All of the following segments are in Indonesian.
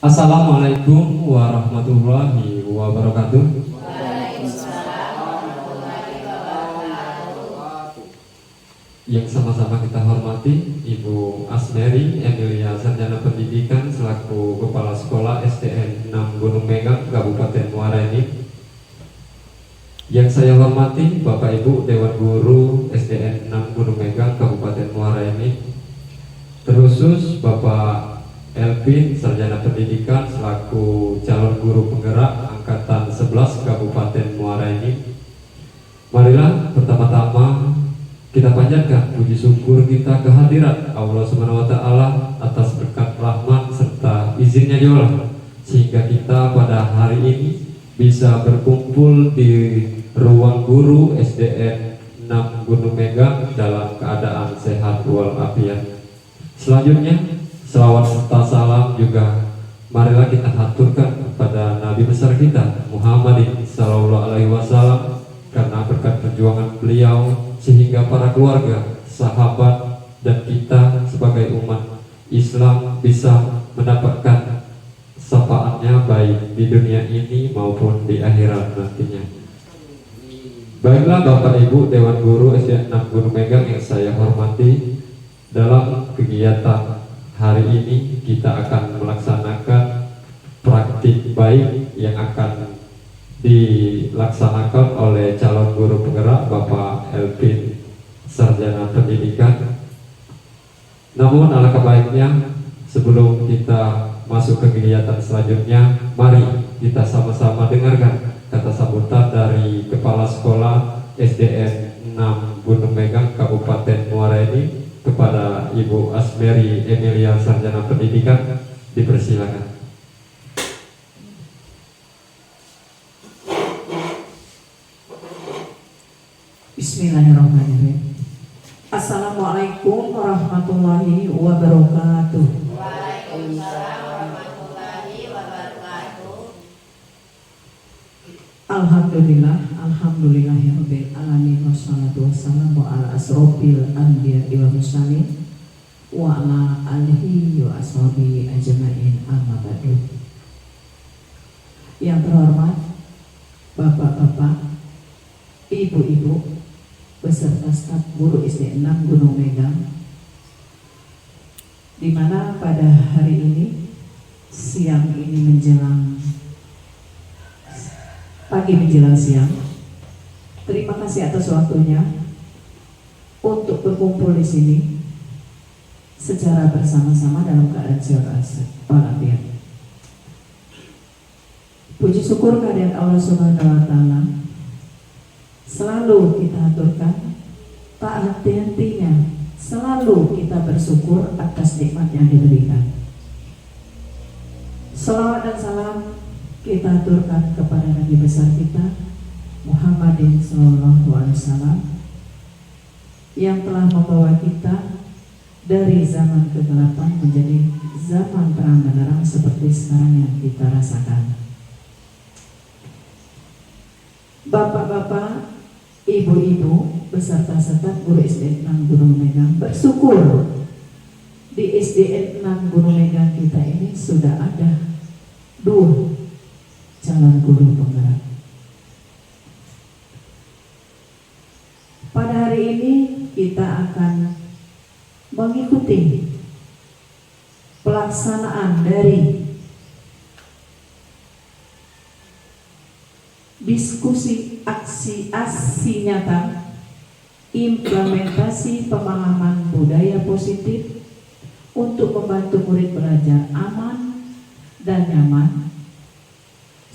Assalamualaikum warahmatullahi wabarakatuh. Yang sama-sama kita hormati Ibu Asmeri Emilia, Sarjana Pendidikan selaku Kepala Sekolah SDN 6 Gunung Megang, Kabupaten Muara Enim. Yang saya hormati Bapak Ibu Dewan Guru SDN 6 Gunung Megang, Kabupaten Muara Enim. Terkhusus Bapak Elvin, Sarjana Pendidikan selaku calon guru penggerak Angkatan 11 Kabupaten Muara Enim. Marilah pertama-tama kita panjatkan puji syukur kita kehadirat Allah Subhanahu wa Ta'ala atas berkat rahmat serta izinnya juga, sehingga kita pada hari ini bisa berkumpul di ruang guru SDN 6 Gunung Megang dalam keadaan sehat walafiat. Selanjutnya, selawat serta salam juga marilah kita haturkan kepada Nabi besar kita Muhammadin Sallallahu Alaihi Wasallam, karena berkat perjuangan beliau sehingga para keluarga, sahabat, dan kita sebagai umat Islam bisa mendapatkan syafaatnya baik di dunia ini maupun di akhirat nantinya. Baiklah Bapak Ibu Dewan Guru SDN 6 Gunung Megang yang saya hormati, dalam kegiatan hari ini kita akan melaksanakan praktik baik yang akan dilaksanakan oleh calon guru penggerak Bapak Elvin, Sarjana Pendidikan. Namun alangkah baiknya sebelum kita masuk ke kegiatan selanjutnya, mari kita sama-sama dengarkan kata sambutan dari Kepala Sekolah SDN 6 Gunung Megang, Kabupaten Muara Enim kepada Ibu Asmeri Emilia, Sarjana Pendidikan. Dipersilakan. Bismillahirrahmanirrahim. Assalamualaikum warahmatullahi wabarakatuh. Waalaikumsalam warahmatullahi wabarakatuh. Alhamdulillahirabbil alamin, wassalatu wassalamu ala asrofil anbiya'i wa mursalin wa ala alihi wa ashabihi ajma'in, amma ba'du. Yang terhormat Bapak-bapak, Ibu-ibu beserta staf guru SDN 6 Gunung Megang, di mana pada hari ini, siang ini menjelang pagi menjelang siang, terima kasih atas waktunya untuk berkumpul di sini secara bersama-sama dalam keadaan sehat walafiat. Puji syukur kehadirat Allah Subhanahu wa Ta'ala selalu kita aturkan, tak henti-hentinya selalu kita bersyukur atas nikmat yang diberikan. Salawat dan salam kita aturkan kepada Nabi besar kita Muhammadin Sallallahu Alaihi Wasallam, yang telah membawa kita dari zaman kegelapan menjadi zaman terang benderang seperti sekarang yang kita rasakan. Bapak-bapak, ibu-ibu beserta staf guru SDN 6 Gunung Megang bersyukur di SDN 6 Gunung Megang kita ini sudah ada 2 calon guru penggerak. Pada hari ini kita akan mengikuti pelaksanaan dari diskusi aksi nyata implementasi pemahaman budaya positif untuk membantu murid belajar aman dan nyaman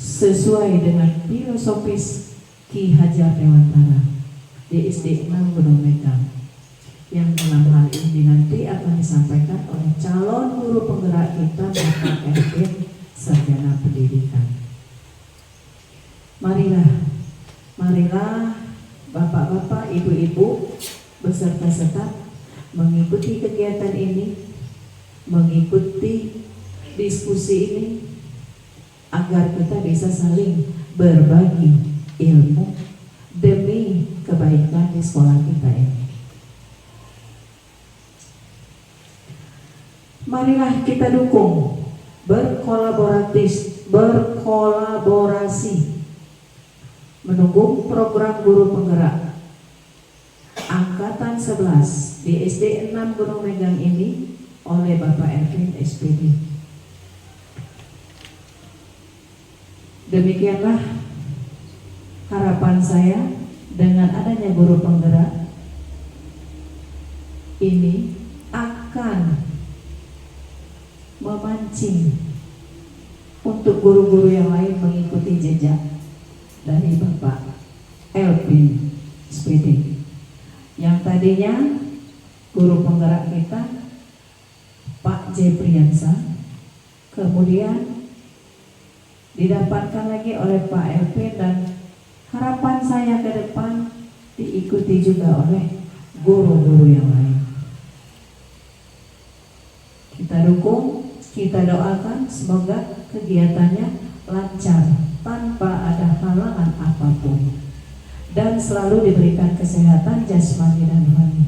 sesuai dengan filosofis Ki Hajar Dewantara di SD 6 Gunung Megang, yang dalam hal ini nanti akan disampaikan oleh calon guru penggerak kita Bapak Elvin, Sarjana Pendidikan. Marilah Bapak-bapak, Ibu-ibu beserta staf mengikuti kegiatan ini, mengikuti diskusi ini, agar kita bisa saling berbagi ilmu demi kebaikan di sekolah kita ini. Marilah kita dukung berkolaborasi mendukung program guru penggerak Angkatan 11 di SD 6 Gunung Megang ini oleh Bapak Elvin SPD. Demikianlah harapan saya dengan adanya guru penggerak ini akan memancing untuk guru-guru yang lain mengikuti jejak dari Bapak Elvin SPD yang tadinya guru penggerak kita Pak J. Priyansa, kemudian didapatkan lagi oleh Pak Elvin, dan harapan saya ke depan diikuti juga oleh guru-guru yang lain. Kita dukung, kita doakan semoga kegiatannya lancar tanpa ada halangan apapun dan selalu diberikan kesehatan jasmani dan rohani.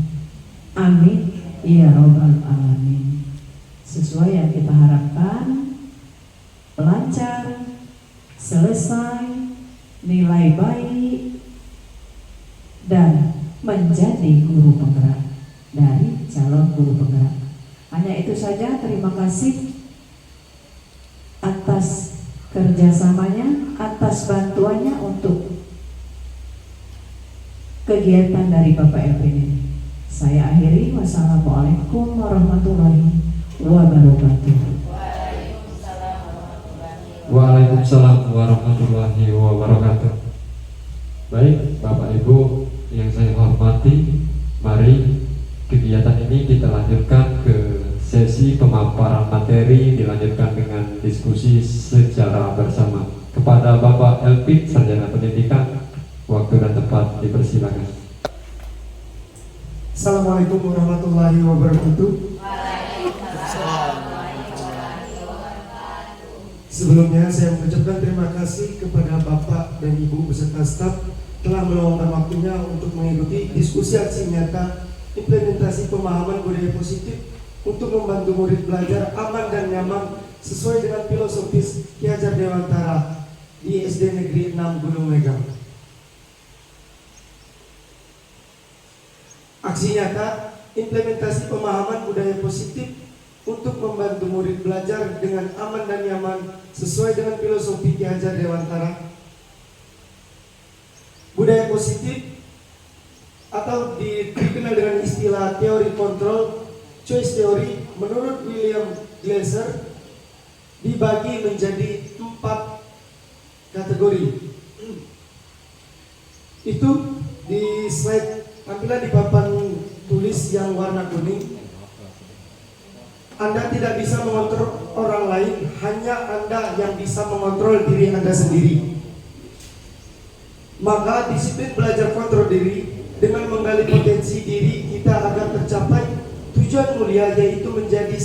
Amin ya robbal alamin. Sesuai yang kita harapkan, lancar, selesai, nilai baik, dan menjadi guru penggerak dari calon guru penggerak. Hanya itu saja. Terima kasih atas kerjasamanya, atas bantuannya untuk kegiatan dari Bapak Elvin ini. Saya akhiri. Wassalamualaikum warahmatullahi wabarakatuh. Waalaikumsalam warahmatullahi wabarakatuh. Baik, Bapak Ibu yang saya hormati, mari kegiatan ini kita lanjutkan ke sesi pemaparan materi, dilanjutkan dengan diskusi secara bersama. Kepada Bapak Elvin, Sarjana Pendidikan, waktu dan tempat dipersilakan. Assalamualaikum warahmatullahi wabarakatuh. Sebelumnya saya mengucapkan terima kasih kepada Bapak dan Ibu beserta staf telah meluangkan waktunya untuk mengikuti diskusi aksi nyata implementasi pemahaman budaya positif untuk membantu murid belajar aman dan nyaman sesuai dengan filosofis Ki Hajar Dewantara di SD Negeri 6 Gunung Megang. Aksi nyata implementasi pemahaman budaya positif untuk membantu murid belajar dengan aman dan nyaman sesuai dengan filosofi Ki Hajar Dewantara. Budaya positif atau dikenal dengan istilah teori kontrol, choice theory, menurut William Glasser dibagi menjadi 4 kategori. Itu di slide tampilan di papan tulis yang warna kuning. Anda tidak bisa mengontrol orang lain, hanya Anda yang bisa mengontrol diri Anda sendiri. Maka disiplin belajar kontrol diri dengan menggali potensi diri kita agar tercapai tujuan mulia, yaitu menjadi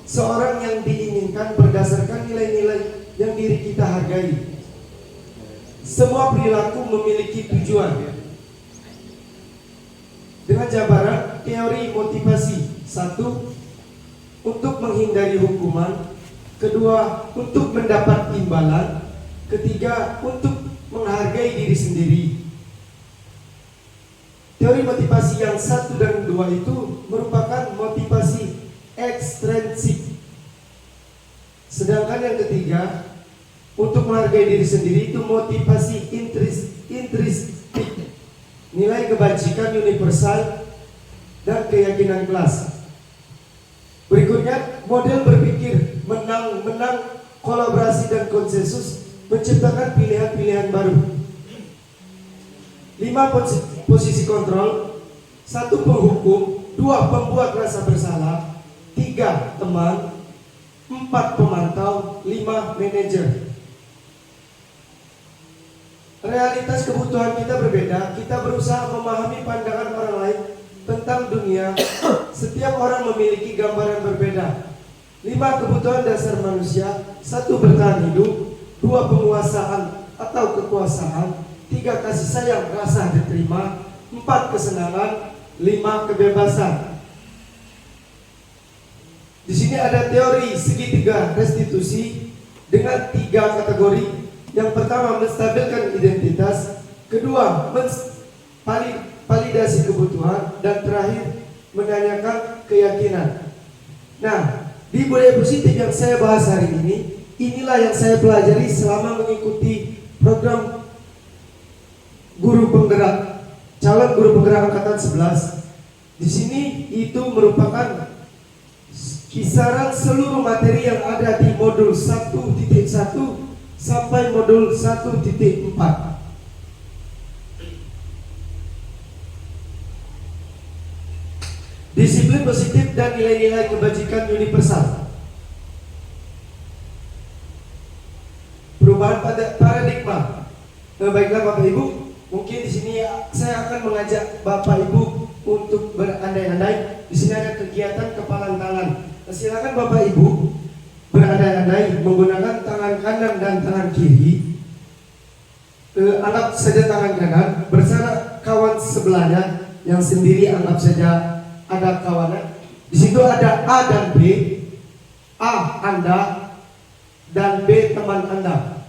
seorang yang diinginkan berdasarkan nilai-nilai yang diri kita hargai. Semua perilaku memiliki tujuan. Dengan jabaran teori motivasi: 1. Untuk menghindari hukuman. 2. Untuk mendapat imbalan. 3. Untuk menghargai diri sendiri. Teori motivasi yang 1 dan 2 itu merupakan motivasi ekstrinsik. Sedangkan yang ketiga, untuk menghargai diri sendiri, itu motivasi intrinsik. Nilai kebajikan universal dan keyakinan kelas. Berikutnya, model berpikir menang-menang, kolaborasi dan konsensus menciptakan pilihan-pilihan baru. 5 posisi kontrol: 1 penghukum, 2 pembuat rasa bersalah, 3 teman, 4 pemantau, 5 manajer. Realitas kebutuhan kita berbeda. Kita berusaha memahami pandangan orang lain tentang dunia. Setiap orang memiliki gambaran berbeda. 5 kebutuhan dasar manusia: 1 bertahan hidup, 2 penguasaan atau kekuasaan, 3 kasih sayang rasa diterima, 4 kesenangan, 5 kebebasan. Di sini ada teori segitiga restitusi dengan 3 kategori. Yang pertama, menstabilkan identitas. Kedua, validasi kebutuhan. Dan terakhir, menanyakan keyakinan. Nah, di budaya positif yang saya bahas hari ini, inilah yang saya pelajari selama mengikuti program guru penggerak, calon guru penggerak angkatan 11. Di sini itu merupakan kisaran seluruh materi yang ada di modul 1.1 sampai modul 1.4. Disiplin positif dan nilai-nilai kebajikan universal. Perubahan pada paradigma. Baiklah Bapak Ibu, mungkin di sini saya akan mengajak Bapak Ibu untuk berandai-andai. Di sini ada kegiatan kepalan tangan. Silakan Bapak Ibu berandai-andai menggunakan tangan kanan dan tangan kiri. Anggap saja tangan kanan bersama kawan sebelahnya, yang sendiri anggap saja ada kawannya. Di situ ada A dan B. A Anda dan B teman Anda.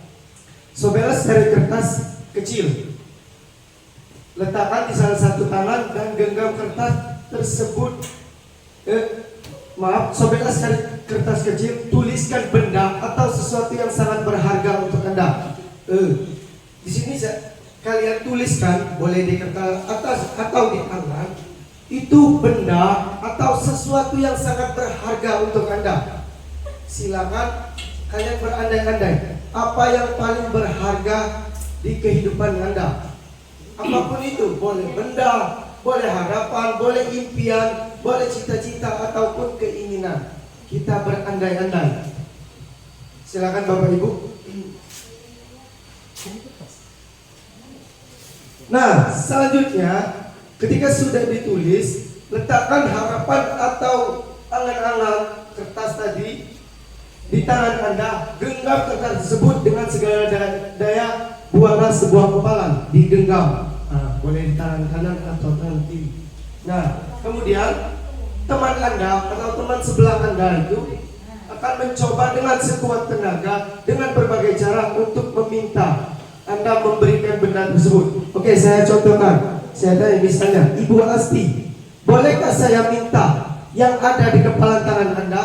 Soberes dari kertas kecil. Letakkan di salah satu tangan dan genggam kertas tersebut. Soberes dari kertas kecil, tuliskan benda atau sesuatu yang sangat berharga untuk Anda. Di sini kalian tuliskan, boleh di kertas atas atau di tangan, itu benda atau sesuatu yang sangat berharga untuk Anda. Silakan kalian berandai-andai, apa yang paling berharga di kehidupan Anda. Apapun itu, boleh benda, boleh harapan, boleh impian, boleh cita-cita ataupun keinginan. Kita berandai-andai. Silakan Bapak Ibu. Nah, selanjutnya ketika sudah ditulis, letakkan harapan atau angan-angan kertas tadi di tangan Anda. Genggam kertas tersebut dengan segala daya. Buanglah sebuah kepalan, digenggam. Boleh di tangan kanan atau tangan kiri. Nah, kemudian teman Anda atau teman sebelah Anda itu akan mencoba dengan sekuat tenaga dengan berbagai cara untuk meminta Anda memberikan benda tersebut. Oke, saya contohkan. Saya tanya misalnya, Ibu Asti, bolehkah saya minta yang ada di kepala tangan Anda?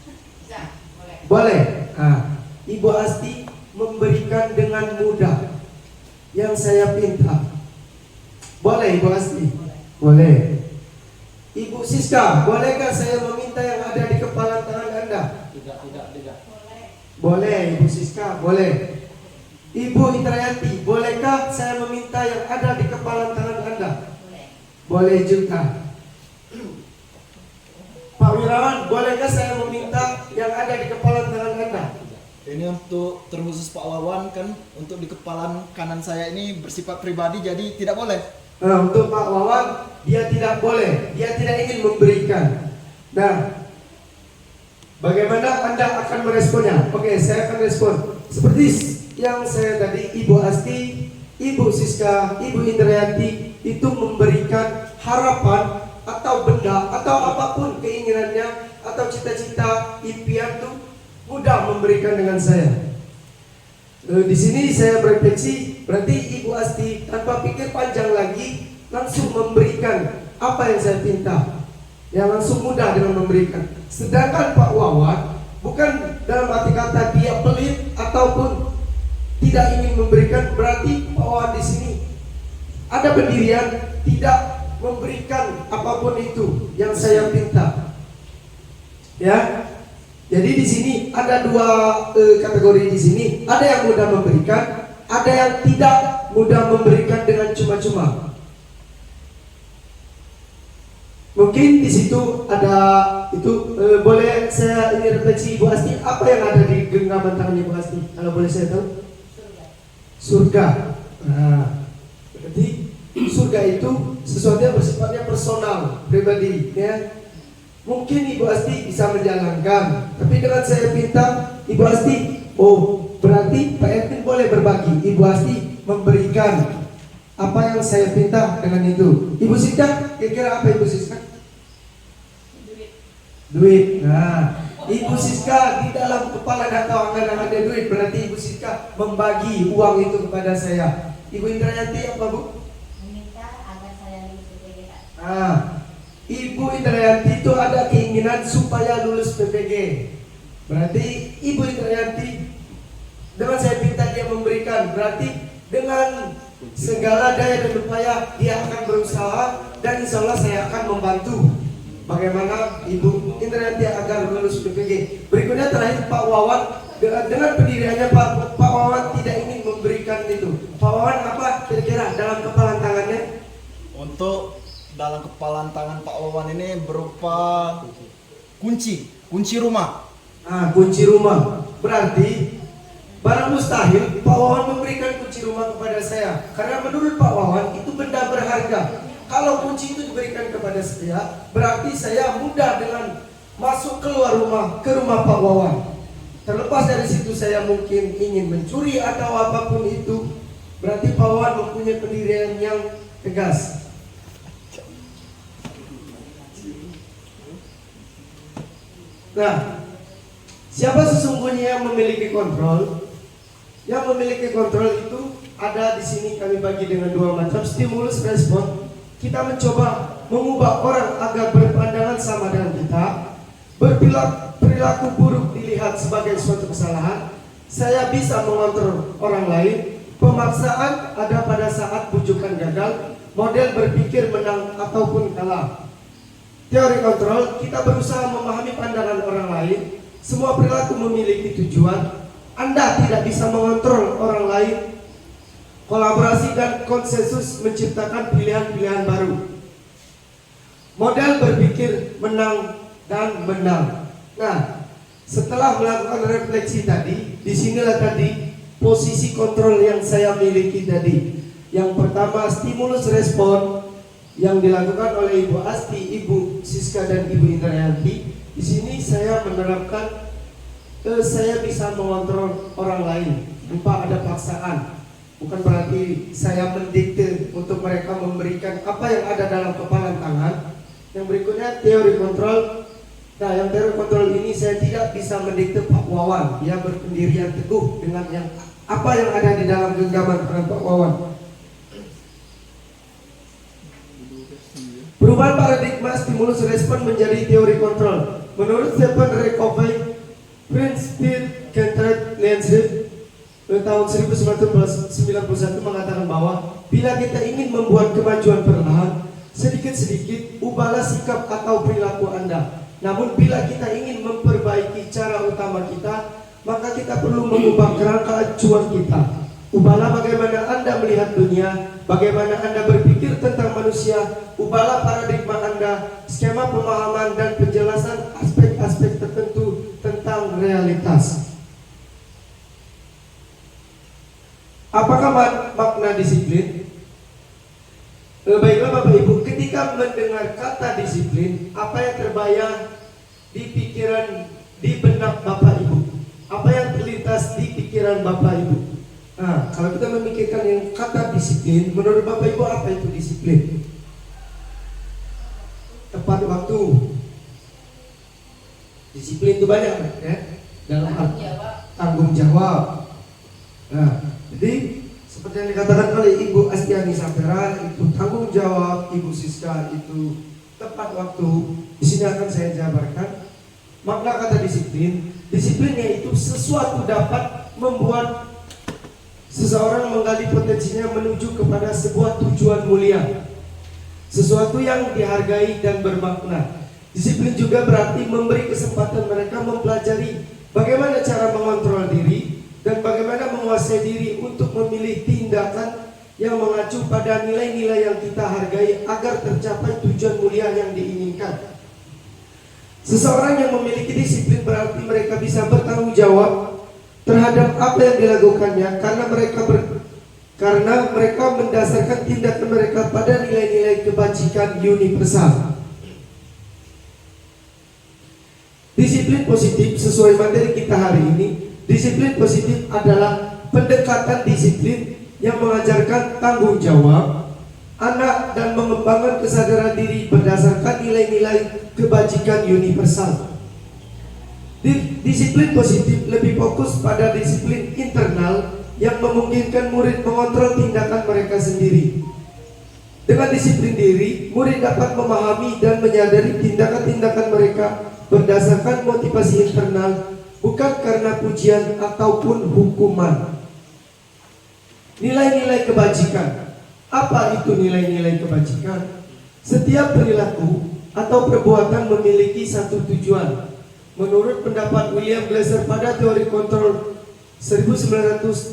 Bisa, boleh. Boleh. Ibu Asti memberikan dengan mudah yang saya pinta. Boleh Ibu Asti? Boleh. Ibu Siska, bolehkah saya meminta yang ada di kepala tangan Anda? Tidak. Boleh Ibu Siska, boleh. Ibu Indrayanti, bolehkah saya meminta yang ada di kepala tangan Anda? Boleh. Boleh juga. Pak Wirawan, bolehkah saya meminta yang ada di kepala tangan Anda? Ini untuk terkhusus Pak Wawan kan, untuk di kepala kanan saya ini bersifat pribadi, jadi tidak boleh. Untuk Pak Wawan, dia tidak boleh, dia tidak ingin memberikan. Nah, bagaimana Anda akan meresponnya? Oke, saya akan respon seperti yang saya tadi. Ibu Asti, Ibu Siska, Ibu Indrayanti itu memberikan harapan atau benda atau apapun keinginannya atau cita-cita impian tuh mudah memberikan dengan saya. Di sini saya berefleksi, berarti Ibu Asti tanpa pikir panjang lagi langsung memberikan apa yang saya pinta, yang langsung mudah dengan memberikan. Sedangkan Pak Wawan bukan dalam arti kata dia pelit ataupun tidak ingin memberikan, berarti Pak Wawan di sini ada pendirian tidak memberikan apapun itu yang saya pinta. Ya. Jadi di sini ada dua kategori di sini. Ada yang mudah memberikan, ada yang tidak mudah memberikan dengan cuma-cuma. Mungkin di situ ada itu boleh saya ini refleksi Ibu Asti, apa yang ada di genggaman tangan Ibu Asti? Kalau boleh saya tahu? Surga. Nah, berarti surga itu sesuatu yang bersifatnya personal, pribadi, ya. Mungkin Ibu Asti bisa menjalankan, tapi dengan saya pinta Ibu Asti, berarti Pak Edwin boleh berbagi. Ibu Asti memberikan apa yang saya pinta dengan itu. Ibu Siska, kira-kira apa Ibu Siska? Duit. Nah, Ibu Siska di dalam kepala dan tahu anggaran ada duit, berarti Ibu Siska membagi uang itu kepada saya. Ibu Indrayanti apa Bu? Meminta agar saya lulus PPG, Pak. Ibu Indrayanti itu ada keinginan supaya lulus PPG. Berarti Ibu Indrayanti dengan saya minta dia memberikan, berarti dengan segala daya dan upaya dia akan berusaha dan insya Allah saya akan membantu bagaimana Ibu Indrayanti agar lulus PPG. Berikutnya terakhir Pak Wawan, dengan pendiriannya Pak Wawan tidak ingin memberikan itu. Pak Wawan apa kira-kira dalam kepalan tangannya? Untuk dalam kepalan tangan Pak Wawan ini berupa kunci rumah. Kunci rumah. Berarti barang mustahil Pak Wawan memberikan kunci rumah kepada saya, karena menurut Pak Wawan itu benda berharga. Kalau kunci itu diberikan kepada saya, berarti saya mudah dengan masuk keluar rumah ke rumah Pak Wawan. Terlepas dari situ saya mungkin ingin mencuri atau apapun itu, berarti Pak Wawan mempunyai pendirian yang tegas. Nah, siapa sesungguhnya yang memiliki kontrol? Yang memiliki kontrol itu ada di sini, kami bagi dengan dua macam stimulus respon. Kita mencoba mengubah orang agar berpandangan sama dengan kita, perilaku buruk dilihat sebagai suatu kesalahan. Saya bisa mengontrol orang lain. Pemaksaan ada pada saat bujukan gagal, model berpikir menang ataupun kalah. Teori kontrol, kita berusaha memahami pandangan orang lain. Semua perilaku memiliki tujuan. Anda tidak bisa mengontrol orang lain. Kolaborasi dan konsensus menciptakan pilihan-pilihan baru. Model berpikir menang dan menang. Nah, setelah melakukan refleksi tadi, disinilah tadi posisi kontrol yang saya miliki tadi. Yang pertama stimulus respon yang dilakukan oleh Ibu Asti, Ibu Siska dan Ibu Indrayanti. Di sini saya menerapkan saya bisa mengontrol orang lain tanpa ada paksaan. Bukan berarti saya mendikte untuk mereka memberikan apa yang ada dalam kepala tangan. Yang berikutnya teori kontrol. Nah, yang teori kontrol ini saya tidak bisa mendikte Pak Wawan. Dia berpendirian teguh dengan yang apa yang ada di dalam genggaman tangan Pak Wawan. Perubahan paradigma stimulus respon menjadi teori kontrol. Menurut Stephen Recovey, Prince Pierre Kentred Lensrip tahun 1991 mengatakan bahwa bila kita ingin membuat kemajuan perlahan, sedikit-sedikit ubahlah sikap atau perilaku Anda. Namun bila kita ingin memperbaiki cara utama kita, maka kita perlu mengubah kerangka acuan kita. Ubahlah bagaimana Anda melihat dunia, bagaimana Anda berpikir tentang manusia. Ubahlah paradigma Anda, skema pemahaman dan penjelasan aspek-aspek tertentu tentang realitas. Apakah makna disiplin? Baiklah Bapak Ibu, ketika mendengar kata disiplin, apa yang terbayang di pikiran, di benak Bapak Ibu? Apa yang terlintas di pikiran Bapak Ibu? Nah, kalau kita memikirkan yang kata disiplin, menurut Bapak Ibu apa itu disiplin? Tepat waktu. Disiplin itu banyak ya, dalam tanggung jawab. Nah, jadi seperti yang dikatakan oleh Ibu Astiani Sapera, itu tanggung jawab. Ibu Siska itu tepat waktu. Di sini akan saya jabarkan makna kata disiplin. Disiplinnya itu sesuatu dapat membuat seseorang menggali potensinya menuju kepada sebuah tujuan mulia, sesuatu yang dihargai dan bermakna. Disiplin juga berarti memberi kesempatan mereka mempelajari bagaimana cara mengontrol diri dan bagaimana menguasai diri untuk memilih tindakan yang mengacu pada nilai-nilai yang kita hargai agar tercapai tujuan mulia yang diinginkan. Seseorang yang memiliki disiplin berarti mereka bisa bertanggung jawab terhadap apa yang dilakukannya karena mereka mendasarkan tindakan mereka pada nilai-nilai kebajikan universal. Disiplin positif sesuai materi kita hari ini. Disiplin positif adalah pendekatan disiplin yang mengajarkan tanggung jawab anak dan mengembangkan kesadaran diri berdasarkan nilai-nilai kebajikan universal. Disiplin positif lebih fokus pada disiplin internal yang memungkinkan murid mengontrol tindakan mereka sendiri. Dengan disiplin diri, murid dapat memahami dan menyadari tindakan-tindakan mereka berdasarkan motivasi internal, bukan karena pujian ataupun hukuman. Nilai-nilai kebajikan. Apa itu nilai-nilai kebajikan? Setiap perilaku atau perbuatan memiliki satu tujuan. Menurut pendapat William Glasser pada teori kontrol 1984,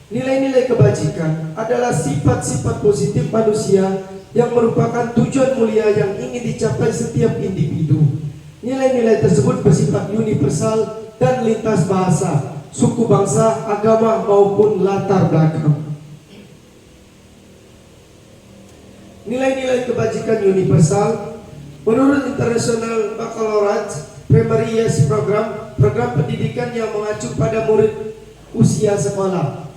nilai-nilai kebajikan adalah sifat-sifat positif manusia yang merupakan tujuan mulia yang ingin dicapai setiap individu. Nilai-nilai tersebut bersifat universal dan lintas bahasa, suku bangsa, agama maupun latar belakang. Nilai-nilai kebajikan universal menurut International Baccalaureate Primary Years Program, program pendidikan yang mengacu pada murid usia sekolah.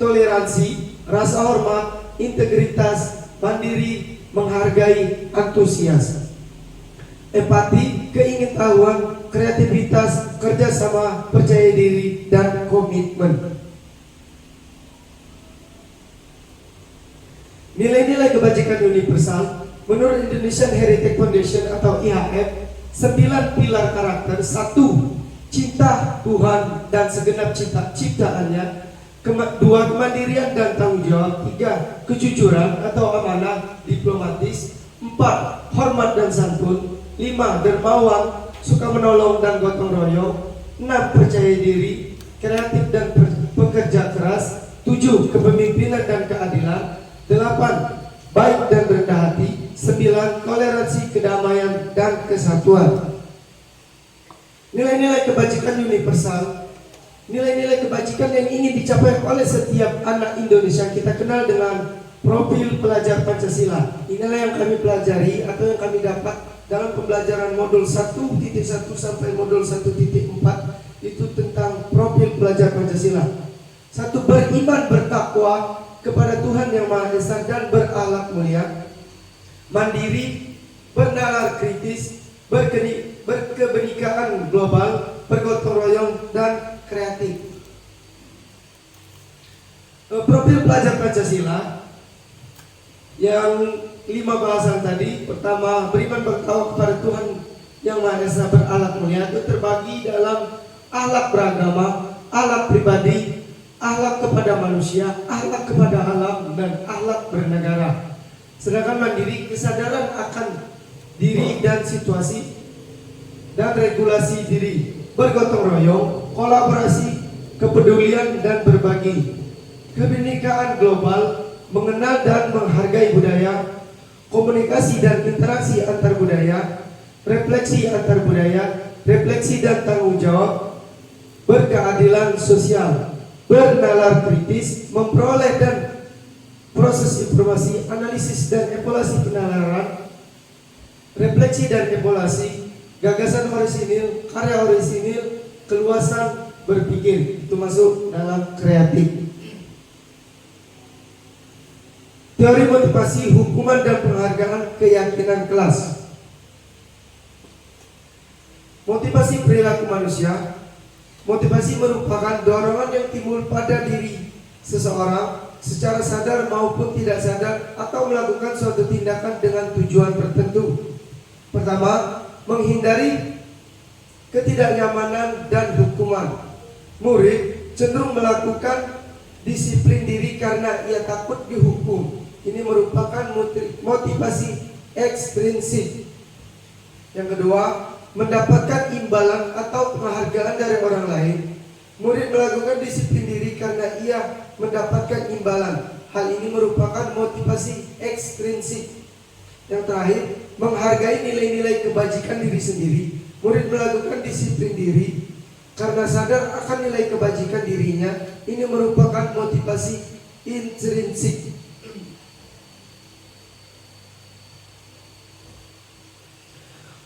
Toleransi, rasa hormat, integritas, mandiri, menghargai, antusias. Empati, keingintahuan, kreativitas, kerjasama, percaya diri, dan komitmen. Nilai-nilai kebajikan universal menurut Indonesian Heritage Foundation atau IHF, 9 pilar karakter. 1. Cinta Tuhan dan segenap ciptaannya. 2. Kemandirian dan tanggung jawab. 3. Kejujuran atau amanah diplomatis. 4. Hormat dan santun. 5. Dermawan, suka menolong dan gotong royong. 6. Percaya diri, kreatif dan pekerja keras. 7. Kepemimpinan dan keadilan. 8. Baik dan rendah hati. 9. Toleransi, kedamaian, dan kesatuan. Nilai-nilai kebajikan universal, nilai-nilai kebajikan yang ingin dicapai oleh setiap anak Indonesia, kita kenal dengan profil pelajar Pancasila. Inilah yang kami pelajari atau yang kami dapat dalam pembelajaran modul 1.1 sampai modul 1.4, itu tentang profil pelajar Pancasila. 1. Beriman bertakwa kepada Tuhan Yang Maha Esa dan berakhlak mulia. Mandiri, bernalar kritis, berkebenekaan global, bergotong royong, dan kreatif. Profil pelajar Pancasila yang 5 bahasan tadi. Pertama, beriman bertakwa kepada Tuhan Yang Maha Esa, berakhlak mulia, itu terbagi dalam akhlak beragama, akhlak pribadi, akhlak kepada manusia, akhlak kepada alam, dan akhlak bernegara. Sedangkan mandiri, kesadaran akan diri dan situasi dan regulasi diri, bergotong royong, kolaborasi, kepedulian dan berbagi, kebinekaan global, mengenal dan menghargai budaya, komunikasi dan interaksi antar budaya, refleksi antar budaya, refleksi dan tanggung jawab, berkeadilan sosial, bernalar kritis, memperoleh dan proses informasi, analisis dan evaluasi penalaran, refleksi dan evaluasi, gagasan orisinil, karya orisinil, keluasan berpikir, itu masuk dalam kreatif. Teori motivasi, hukuman dan penghargaan, keyakinan kelas. Motivasi perilaku manusia. Motivasi merupakan dorongan yang timbul pada diri seseorang secara sadar maupun tidak sadar atau melakukan suatu tindakan dengan tujuan tertentu. Pertama, menghindari ketidaknyamanan dan hukuman. Murid cenderung melakukan disiplin diri karena ia takut dihukum. Ini merupakan motivasi ekstrinsik. Yang kedua, mendapatkan imbalan atau penghargaan dari orang lain. Murid melakukan disiplin diri karena ia mendapatkan imbalan. Hal ini merupakan motivasi ekstrinsik. Yang terakhir, menghargai nilai-nilai kebajikan diri sendiri. Murid melakukan disiplin diri karena sadar akan nilai kebajikan dirinya. Ini merupakan motivasi intrinsik.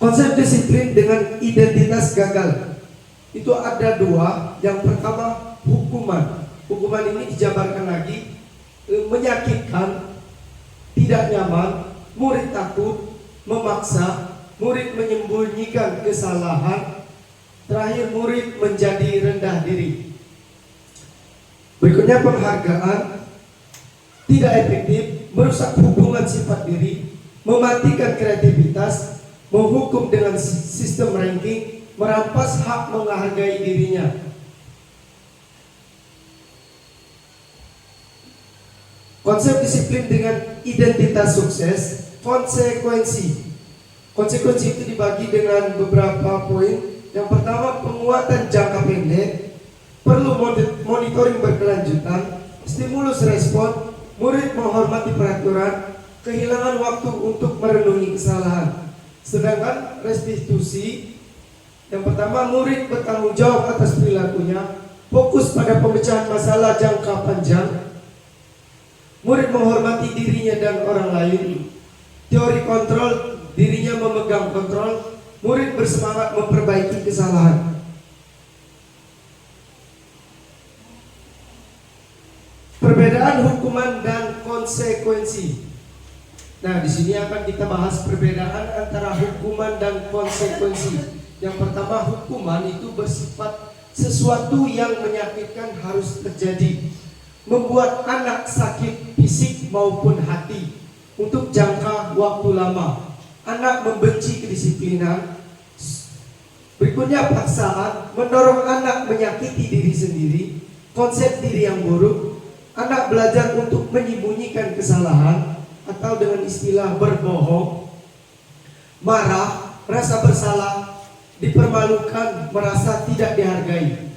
Konsep disiplin dengan identitas gagal itu ada dua. Yang pertama, hukuman. Hukuman ini dijabarkan lagi, menyakitkan, tidak nyaman, murid takut, memaksa, murid menyembunyikan kesalahan. Terakhir, murid menjadi rendah diri. Berikutnya, penghargaan tidak efektif, merusak hubungan sifat diri, mematikan kreativitas, menghukum dengan sistem ranking, merampas hak menghargai dirinya. Konsep disiplin dengan identitas sukses. Konsekuensi. Konsekuensi itu dibagi dengan beberapa poin. Yang pertama, penguatan jangka pendek, perlu monitoring berkelanjutan, stimulus respon, murid menghormati peraturan, kehilangan waktu untuk merenungi kesalahan. Sedangkan restitusi, yang pertama, murid bertanggung jawab atas perilakunya, fokus pada pemecahan masalah jangka panjang, murid menghormati dirinya dan orang lain, teori kontrol, dirinya memegang kontrol, murid bersemangat memperbaiki kesalahan. Perbedaan hukuman dan konsekuensi. Nah, di sini akan kita bahas perbedaan antara hukuman dan konsekuensi. Yang pertama, hukuman itu bersifat sesuatu yang menyakitkan harus terjadi, membuat anak sakit fisik maupun hati untuk jangka waktu lama. Anak membenci kedisiplinan. Berikutnya, paksaan, mendorong anak menyakiti diri sendiri, konsep diri yang buruk. Anak belajar untuk menyembunyikan kesalahan atau dengan istilah berbohong, marah, rasa bersalah, dipermalukan, merasa tidak dihargai.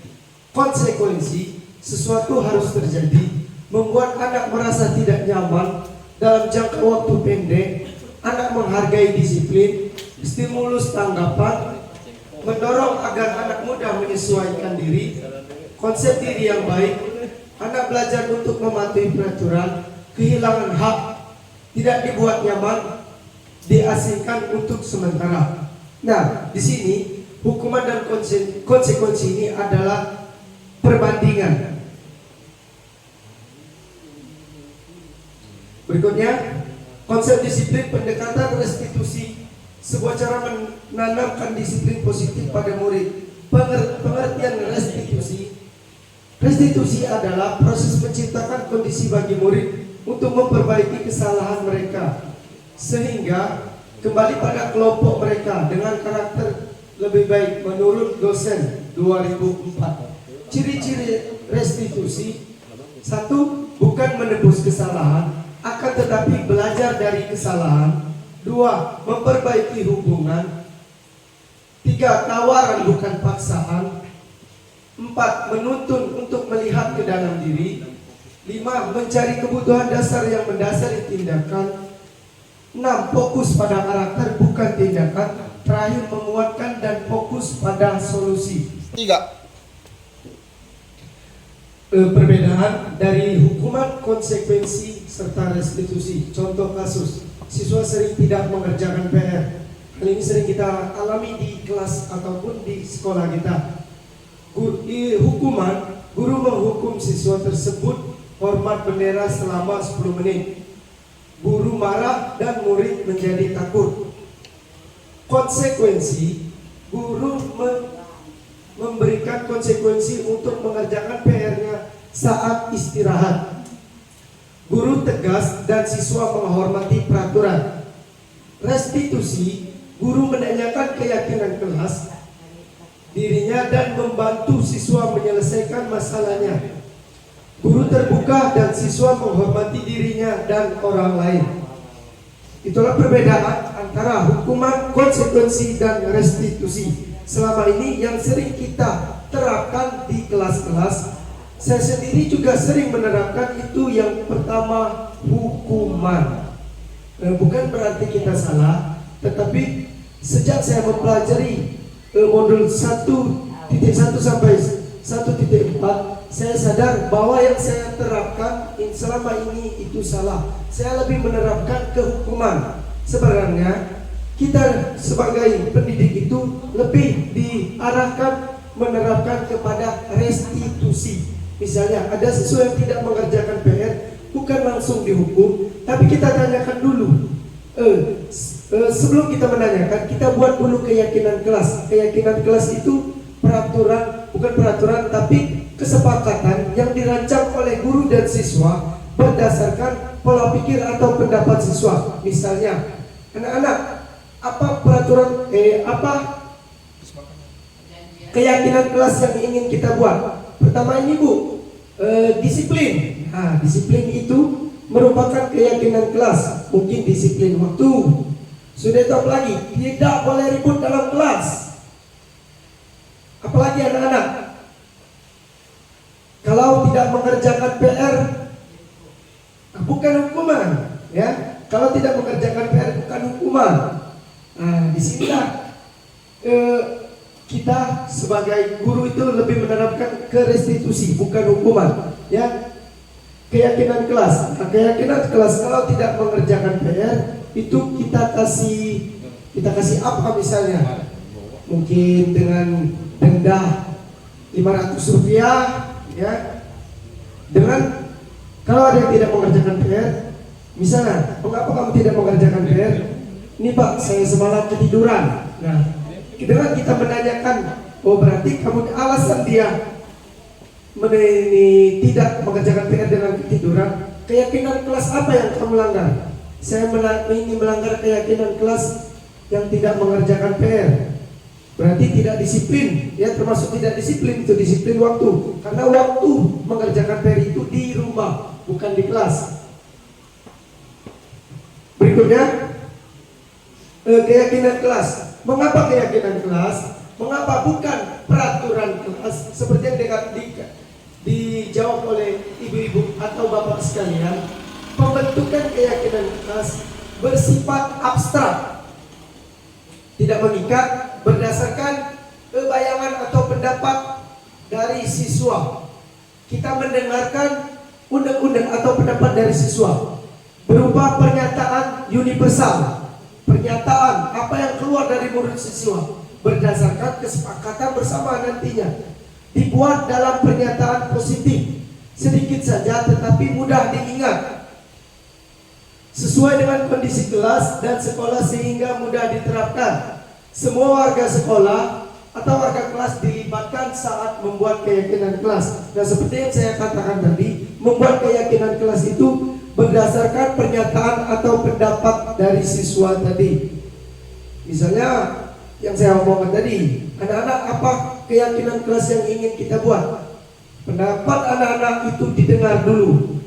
Konsekuensi, sesuatu harus terjadi, membuat anak merasa tidak nyaman dalam jangka waktu pendek. Anak menghargai disiplin, stimulus tanggapan, mendorong agar anak mudah menyesuaikan diri, konsep diri yang baik. Anak belajar untuk mematuhi peraturan, kehilangan hak, tidak dibuat nyaman, diasingkan untuk sementara. Nah, di sini hukuman dan konsekuensi ini adalah perbandingan. Berikutnya, konsep disiplin, pendekatan restitusi, sebuah cara menanamkan disiplin positif pada murid. Pengertian restitusi. Restitusi adalah proses menciptakan kondisi bagi murid untuk memperbaiki kesalahan mereka, sehingga kembali pada kelompok mereka dengan karakter lebih baik menurut dosen 2004. Ciri-ciri restitusi: 1. Bukan menebus kesalahan, akan tetapi belajar dari kesalahan. 2. Memperbaiki hubungan. 3. Tawaran bukan paksaan. 4. Menuntun untuk melihat ke dalam diri. 5. Mencari kebutuhan dasar yang mendasari tindakan. 6. Fokus pada karakter bukan tindakan. Terakhir, menguatkan dan fokus pada solusi. 3. Perbedaan dari hukuman, konsekuensi, serta restitusi. Contoh kasus, siswa sering tidak mengerjakan PR. Hal ini sering kita alami di kelas ataupun di sekolah kita. Hukuman, guru menghukum siswa tersebut hormat bendera selama 10 menit. Guru marah dan murid menjadi takut. Konsekuensi, guru memberikan konsekuensi untuk mengerjakan PR-nya saat istirahat. Guru tegas dan siswa menghormati peraturan. Restitusi, guru menanyakan keyakinan kelas, dirinya dan membantu siswa menyelesaikan masalahnya. Guru terbuka dan siswa menghormati dirinya dan orang lain. Itulah perbedaan antara hukuman, konsekuensi, dan restitusi. Selama ini yang sering kita terapkan di kelas-kelas. Saya sendiri juga sering menerapkan itu. Yang pertama, hukuman. Bukan berarti kita salah, tetapi sejak saya mempelajari modul 1.1 sampai 1.4, saya sadar bahwa yang saya terapkan selama ini itu salah. Saya lebih menerapkan kehukuman. Sebenarnya kita sebagai pendidik itu lebih diarahkan menerapkan kepada restitusi. Misalnya ada siswa yang tidak mengerjakan PR, bukan langsung dihukum, tapi kita tanyakan dulu, Sebelum kita menanyakan, kita buat dulu keyakinan kelas. Keyakinan kelas itu peraturan, bukan peraturan, tapi kesepakatan yang dirancang oleh guru dan siswa berdasarkan pola pikir atau pendapat siswa. Misalnya, anak-anak, apa peraturan, apa keyakinan kelas yang ingin kita buat? Pertama ini Bu, disiplin. Nah, disiplin itu merupakan keyakinan kelas. Mungkin disiplin waktu. Sudah tahu lagi, tidak boleh ribut dalam kelas. Apalagi anak-anak, kalau tidak mengerjakan PR, bukan hukuman, ya. Kalau tidak mengerjakan PR bukan hukuman. Nah, disinilah kita sebagai guru itu lebih menerapkan ke restitusi, bukan hukuman, ya. Keyakinan kelas, nah, keyakinan kelas kalau tidak mengerjakan PR itu kita kasih apa misalnya? Mungkin dengan denda 500 rupiah, ya. Dengan kalau ada yang tidak mengerjakan PR, misalnya, mengapa kamu tidak mengerjakan PR? Ini Pak, saya semalam ketiduran. Nah, dengan kita menanyakan, oh berarti kamu alasan dia tidak mengerjakan PR dengan ketiduran. Keyakinan kelas apa yang kamu langgar? Saya ini melanggar keyakinan kelas yang tidak mengerjakan PR. Berarti tidak disiplin, ya, termasuk tidak disiplin, itu disiplin waktu. Karena waktu mengerjakan PR itu di rumah, bukan di kelas. Berikutnya, keyakinan kelas. Mengapa keyakinan kelas? Mengapa bukan peraturan kelas? Seperti yang dijawab oleh ibu-ibu atau bapak sekalian, pembentukan keyakinan kelas bersifat abstrak, tidak mengikat, berdasarkan bayangan atau pendapat dari siswa. Kita mendengarkan undang-undang atau pendapat dari siswa berupa pernyataan universal, pernyataan apa yang keluar dari mulut siswa berdasarkan kesepakatan bersama nantinya, dibuat dalam pernyataan positif, sedikit saja tetapi mudah diingat, sesuai dengan kondisi kelas dan sekolah sehingga mudah diterapkan. Semua warga sekolah atau warga kelas dilibatkan saat membuat keyakinan kelas. Nah, seperti yang saya katakan tadi, membuat keyakinan kelas itu berdasarkan pernyataan atau pendapat dari siswa tadi. Misalnya yang saya omongkan tadi, anak-anak, apa keyakinan kelas yang ingin kita buat? Pendapat anak-anak itu didengar dulu.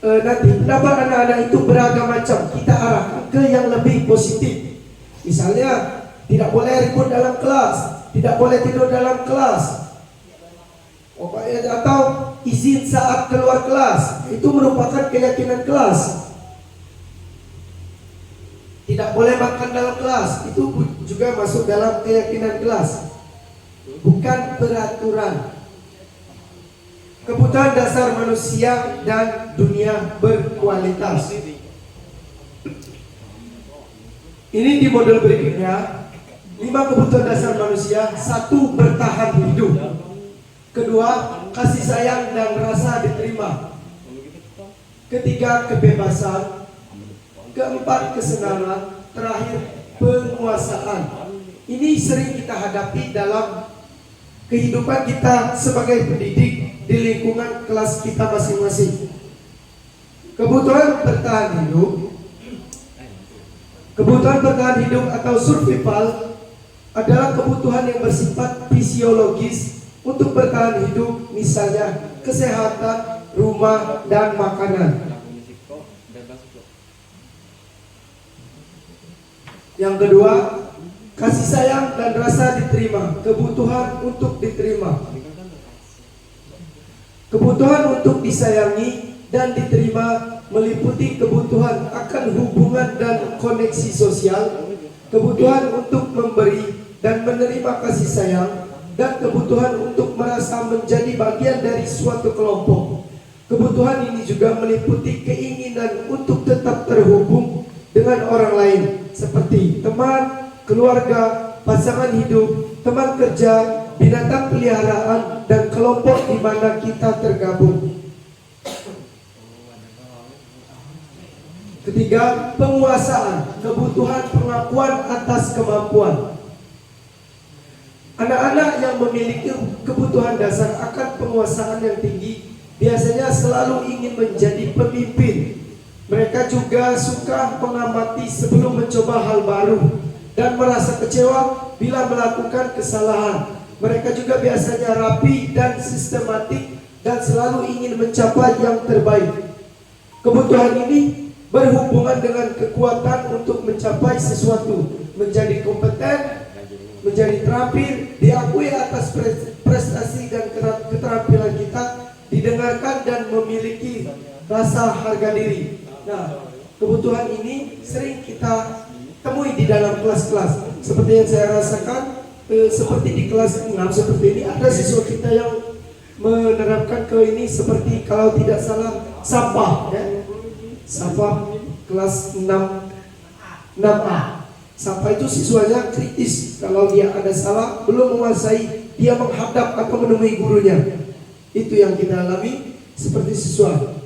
Nanti pendapat anak-anak itu beragam macam, kita arahkan ke yang lebih positif. Misalnya, tidak boleh ribut dalam kelas, tidak boleh tidur dalam kelas, atau izin saat keluar kelas, itu merupakan keyakinan kelas. Tidak boleh makan dalam kelas, itu juga masuk dalam keyakinan kelas, bukan peraturan. Kebutuhan dasar manusia dan dunia berkualitas. Ini di model berikutnya, 5 kebutuhan dasar manusia. 1. Bertahan hidup. 2. Kasih sayang dan rasa diterima. 3. Kebebasan. 4. Kesenangan. Terakhir, penguasaan. Ini sering kita hadapi dalam kehidupan kita sebagai pendidik di lingkungan kelas kita masing-masing. Kebutuhan bertahan hidup. Kebutuhan bertahan hidup atau survival adalah kebutuhan yang bersifat fisiologis untuk bertahan hidup, misalnya kesehatan, rumah, dan makanan. Yang kedua, kasih sayang dan rasa diterima, kebutuhan untuk diterima. Kebutuhan untuk disayangi dan diterima meliputi kebutuhan akan hubungan dan koneksi sosial, kebutuhan untuk memberi dan menerima kasih sayang, dan kebutuhan untuk merasa menjadi bagian dari suatu kelompok. Kebutuhan ini juga meliputi keinginan untuk tetap terhubung dengan orang lain, seperti teman, keluarga, pasangan hidup, teman kerja, binatang peliharaan, dan kelompok di mana kita tergabung. Ketiga, penguasaan, kebutuhan pengakuan atas kemampuan. Anak-anak yang memiliki kebutuhan dasar akan penguasaan yang tinggi biasanya selalu ingin menjadi pemimpin. Mereka juga suka mengamati sebelum mencoba hal baru dan merasa kecewa bila melakukan kesalahan. Mereka juga biasanya rapi dan sistematik dan selalu ingin mencapai yang terbaik. Kebutuhan ini berhubungan dengan kekuatan untuk mencapai sesuatu, menjadi kompeten, menjadi terampil, diakui atas prestasi dan keterampilan kita, didengarkan dan memiliki rasa harga diri. Nah, kebutuhan ini sering kita temui di dalam kelas-kelas. Seperti yang saya rasakan, seperti di kelas 6 seperti ini, ada siswa kita yang menerapkan ke ini seperti kalau tidak salah SAPA, ya. SAPA kelas 6A. SAPA itu siswanya kritis. Kalau dia ada salah, belum menguasai, dia menghadap atau menemui gurunya. Itu yang kita alami seperti siswa.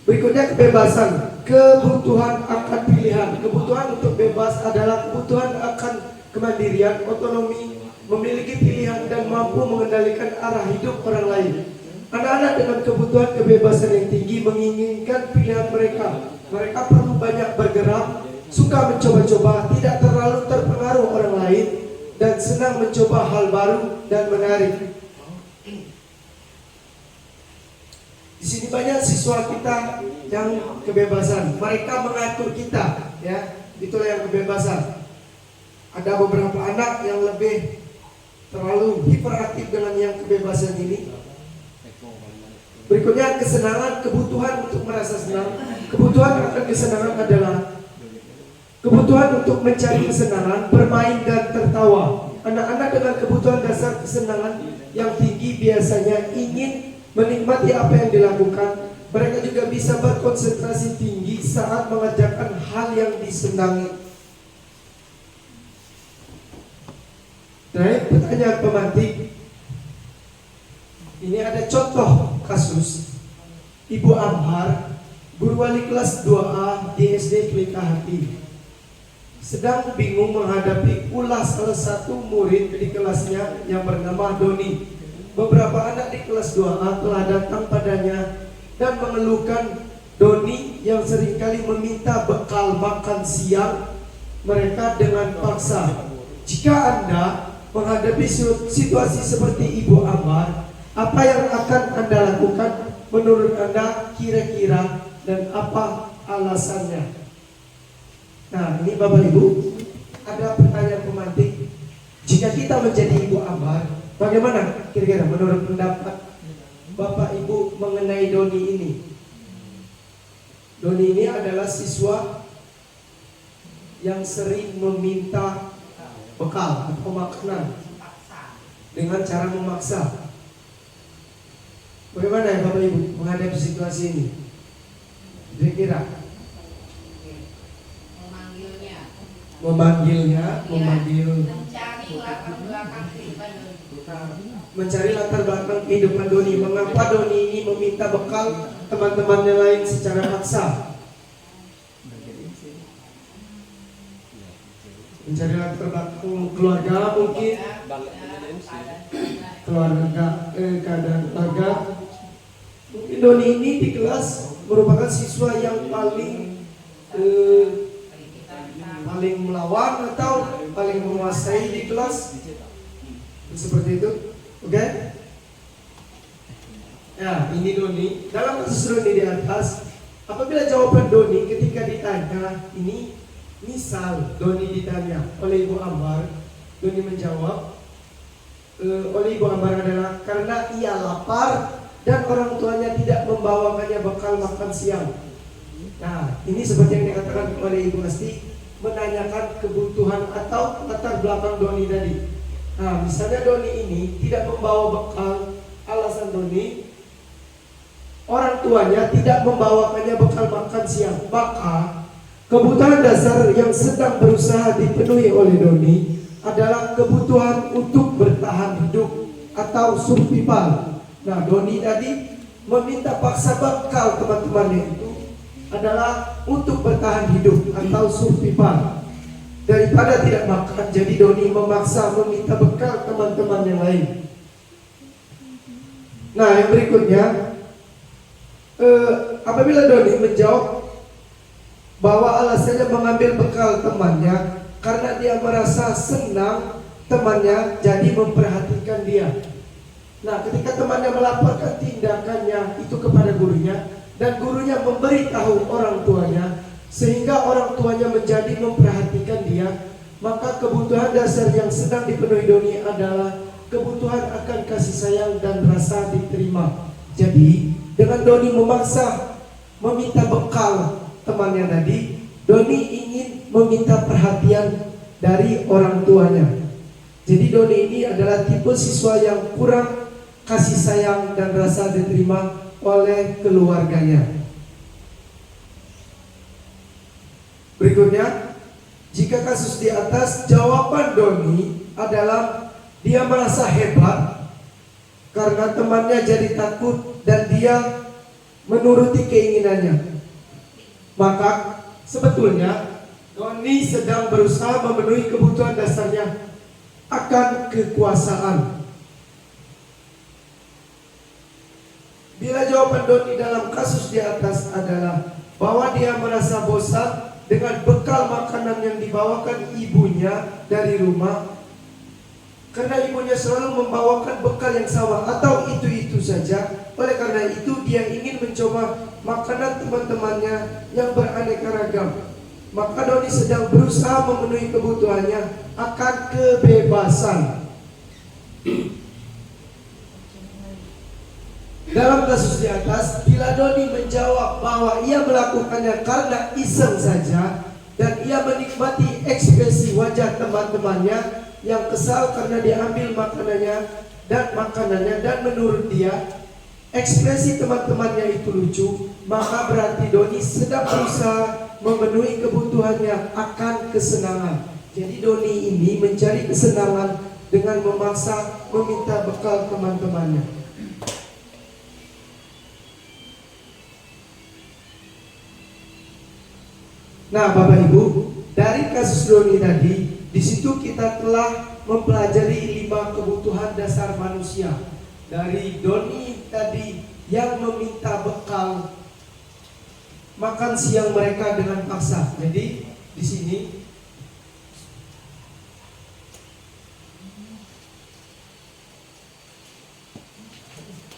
Berikutnya kebebasan, kebutuhan akan pilihan. Kebutuhan untuk bebas adalah kebutuhan akan kemandirian, otonomi, memiliki pilihan dan mampu mengendalikan arah hidup orang lain. Anak-anak dengan kebutuhan kebebasan yang tinggi menginginkan pilihan mereka. Mereka perlu banyak bergerak, suka mencoba-coba, tidak terlalu terpengaruh orang lain, dan senang mencoba hal baru dan menarik. Di sini banyak siswa kita yang kebebasan. Mereka mengatur kita, ya. Itulah yang kebebasan. Ada beberapa anak yang lebih terlalu hiperaktif dengan yang kebebasan ini. Berikutnya kesenangan, kebutuhan untuk merasa senang. Kebutuhan akan kesenangan adalah kebutuhan untuk mencari kesenangan, bermain dan tertawa. Anak-anak dengan kebutuhan dasar kesenangan yang tinggi biasanya ingin menikmati apa yang dilakukan. Mereka juga bisa berkonsentrasi tinggi saat mengerjakan hal yang disenangi. Nah, pertanyaan pemantik. Ini ada contoh kasus Ibu Amhar, guru wali kelas 2A di SD Pelita Hati, sedang bingung menghadapi ulah salah satu murid di kelasnya yang bernama Doni. Beberapa anak di kelas 2A telah datang padanya dan mengeluhkan Doni yang seringkali meminta bekal makan siang mereka dengan paksa. Jika Anda menghadapi situasi seperti Ibu Amhar, apa yang akan Anda lakukan menurut Anda kira-kira dan apa alasannya? Nah, ini Bapak Ibu, ada pertanyaan pemantik. Jika kita menjadi Ibu Amhar, bagaimana kira-kira menurut pendapat Bapak Ibu mengenai Doni ini? Doni ini adalah siswa yang sering meminta bekal atau makanan dengan cara memaksa. Bagaimana ya Bapak Ibu menghadapi situasi ini? Kira-kira memanggilnya, mencari latar belakang kehidupan Doni. Mengapa Doni ini meminta bekal teman-temannya lain secara paksa? Mencari latar belakang keluarga mungkin, keadaan keluarga. Mungkin Doni ini di kelas merupakan siswa yang paling melawan atau paling menguasai di kelas, seperti itu. Oke? Ya, ini Doni. Dalam kasus Doni di atas, apabila jawaban Doni ketika ditanya ini, misal Doni ditanya oleh Ibu Ambar, Doni menjawab oleh Ibu Ambar adalah karena ia lapar dan orang tuanya tidak membawakannya bekal makan siang. Nah, ini seperti yang dikatakan oleh Ibu Asti, menanyakan kebutuhan atau latar belakang Doni tadi. Nah, misalnya Doni ini tidak membawa bekal, alasan Doni, orang tuanya tidak membawakannya bekal makan siang, maka kebutuhan dasar yang sedang berusaha dipenuhi oleh Doni adalah kebutuhan untuk bertahan hidup atau survival. Nah, Doni tadi meminta paksa bekal teman-temannya itu adalah untuk bertahan hidup atau survival. Daripada tidak makan, jadi Doni memaksa meminta bekal teman-teman yang lain. Nah, yang berikutnya, apabila Doni menjawab bahwa alasannya mengambil bekal temannya karena dia merasa senang temannya jadi memperhatikan dia. Nah, ketika temannya melaporkan tindakannya itu kepada gurunya dan gurunya memberitahu orang tuanya, sehingga orang tuanya menjadi memperhatikan dia, maka kebutuhan dasar yang sedang dipenuhi Doni adalah kebutuhan akan kasih sayang dan rasa diterima. Jadi dengan Doni memaksa meminta bekal temannya tadi, Doni ingin meminta perhatian dari orang tuanya. Jadi Doni ini adalah tipe siswa yang kurang kasih sayang dan rasa diterima oleh keluarganya. Berikutnya, jika kasus di atas, jawaban Doni adalah dia merasa hebat karena temannya jadi takut dan dia menuruti keinginannya. Maka sebetulnya Doni sedang berusaha memenuhi kebutuhan dasarnya akan kekuasaan. Bila jawaban Doni dalam kasus di atas adalah bahwa dia merasa bosan dengan bekal makanan yang dibawakan ibunya dari rumah, karena ibunya selalu membawakan bekal yang sama atau itu-itu saja. Oleh karena itu dia ingin mencoba makanan teman-temannya yang beraneka ragam. Maka Doni sedang berusaha memenuhi kebutuhannya akan kebebasan. Dalam kasus di atas, bila Doni menjawab bahwa ia melakukannya karena iseng saja dan ia menikmati ekspresi wajah teman-temannya yang kesal karena diambil makanannya dan menurut dia ekspresi teman-temannya itu lucu, maka berarti Doni sedang berusaha memenuhi kebutuhannya akan kesenangan. Jadi Doni ini mencari kesenangan dengan memaksa meminta bekal teman-temannya. Nah, Bapak Ibu, dari kasus Doni tadi, di situ kita telah mempelajari 5 kebutuhan dasar manusia. Dari Doni tadi yang meminta bekal makan siang mereka dengan paksa. Jadi di sini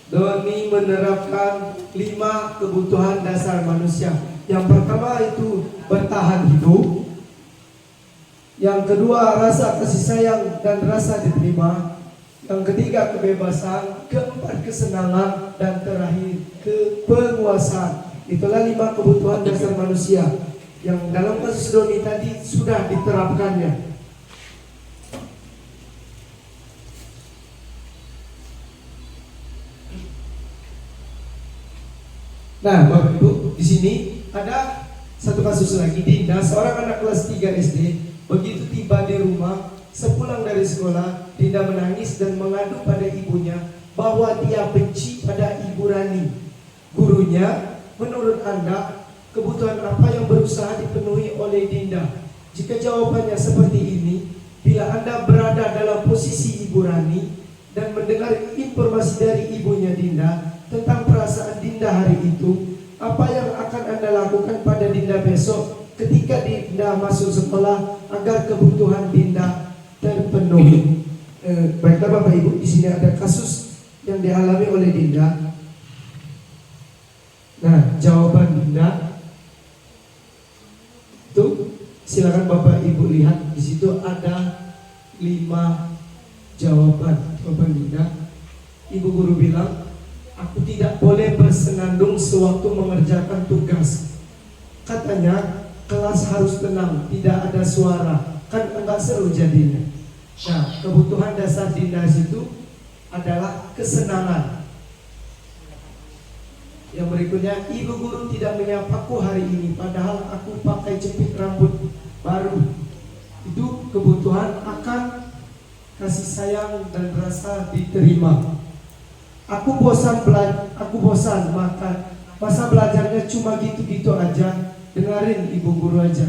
Doni menerapkan 5 kebutuhan dasar manusia. Yang pertama itu bertahan hidup. Yang kedua rasa kasih sayang dan rasa diterima. Yang ketiga kebebasan. Keempat kesenangan. Dan terakhir kepenguasaan. Itulah 5 kebutuhan dasar manusia yang dalam kasus Doni tadi sudah diterapkannya. Nah, Bapak Ibu, di sini ada satu kasus lagi. Dinda, seorang anak kelas 3 SD, begitu tiba di rumah, sepulang dari sekolah, Dinda menangis dan mengadu pada ibunya bahwa dia benci pada Ibu Rani. Gurunya, menurut Anda, kebutuhan apa yang berusaha dipenuhi oleh Dinda? Jika jawabannya seperti ini, bila Anda berada dalam posisi Ibu Rani dan mendengar informasi dari ibunya Dinda tentang perasaan Dinda hari itu, apa yang akan Anda lakukan pada Dinda besok ketika Dinda masuk sekolah agar kebutuhan Dinda terpenuhi? Baiklah Bapak Ibu, di sini ada kasus yang dialami oleh Dinda. Nah, jawaban Dinda itu silakan Bapak Ibu lihat, di situ ada 5 jawaban Dinda. Ibu guru bilang, aku tidak boleh bersenandung sewaktu mengerjakan tugas. Katanya kelas harus tenang, tidak ada suara, kan enggak seru jadinya. Nah, kebutuhan dasar Dinda itu adalah kesenangan. Yang berikutnya, ibu guru tidak menyapaku hari ini, padahal aku pakai jepit rambut baru. Itu kebutuhan akan kasih sayang dan rasa diterima. Aku bosan makan Masa belajarnya cuma gitu-gitu aja, dengerin ibu guru aja.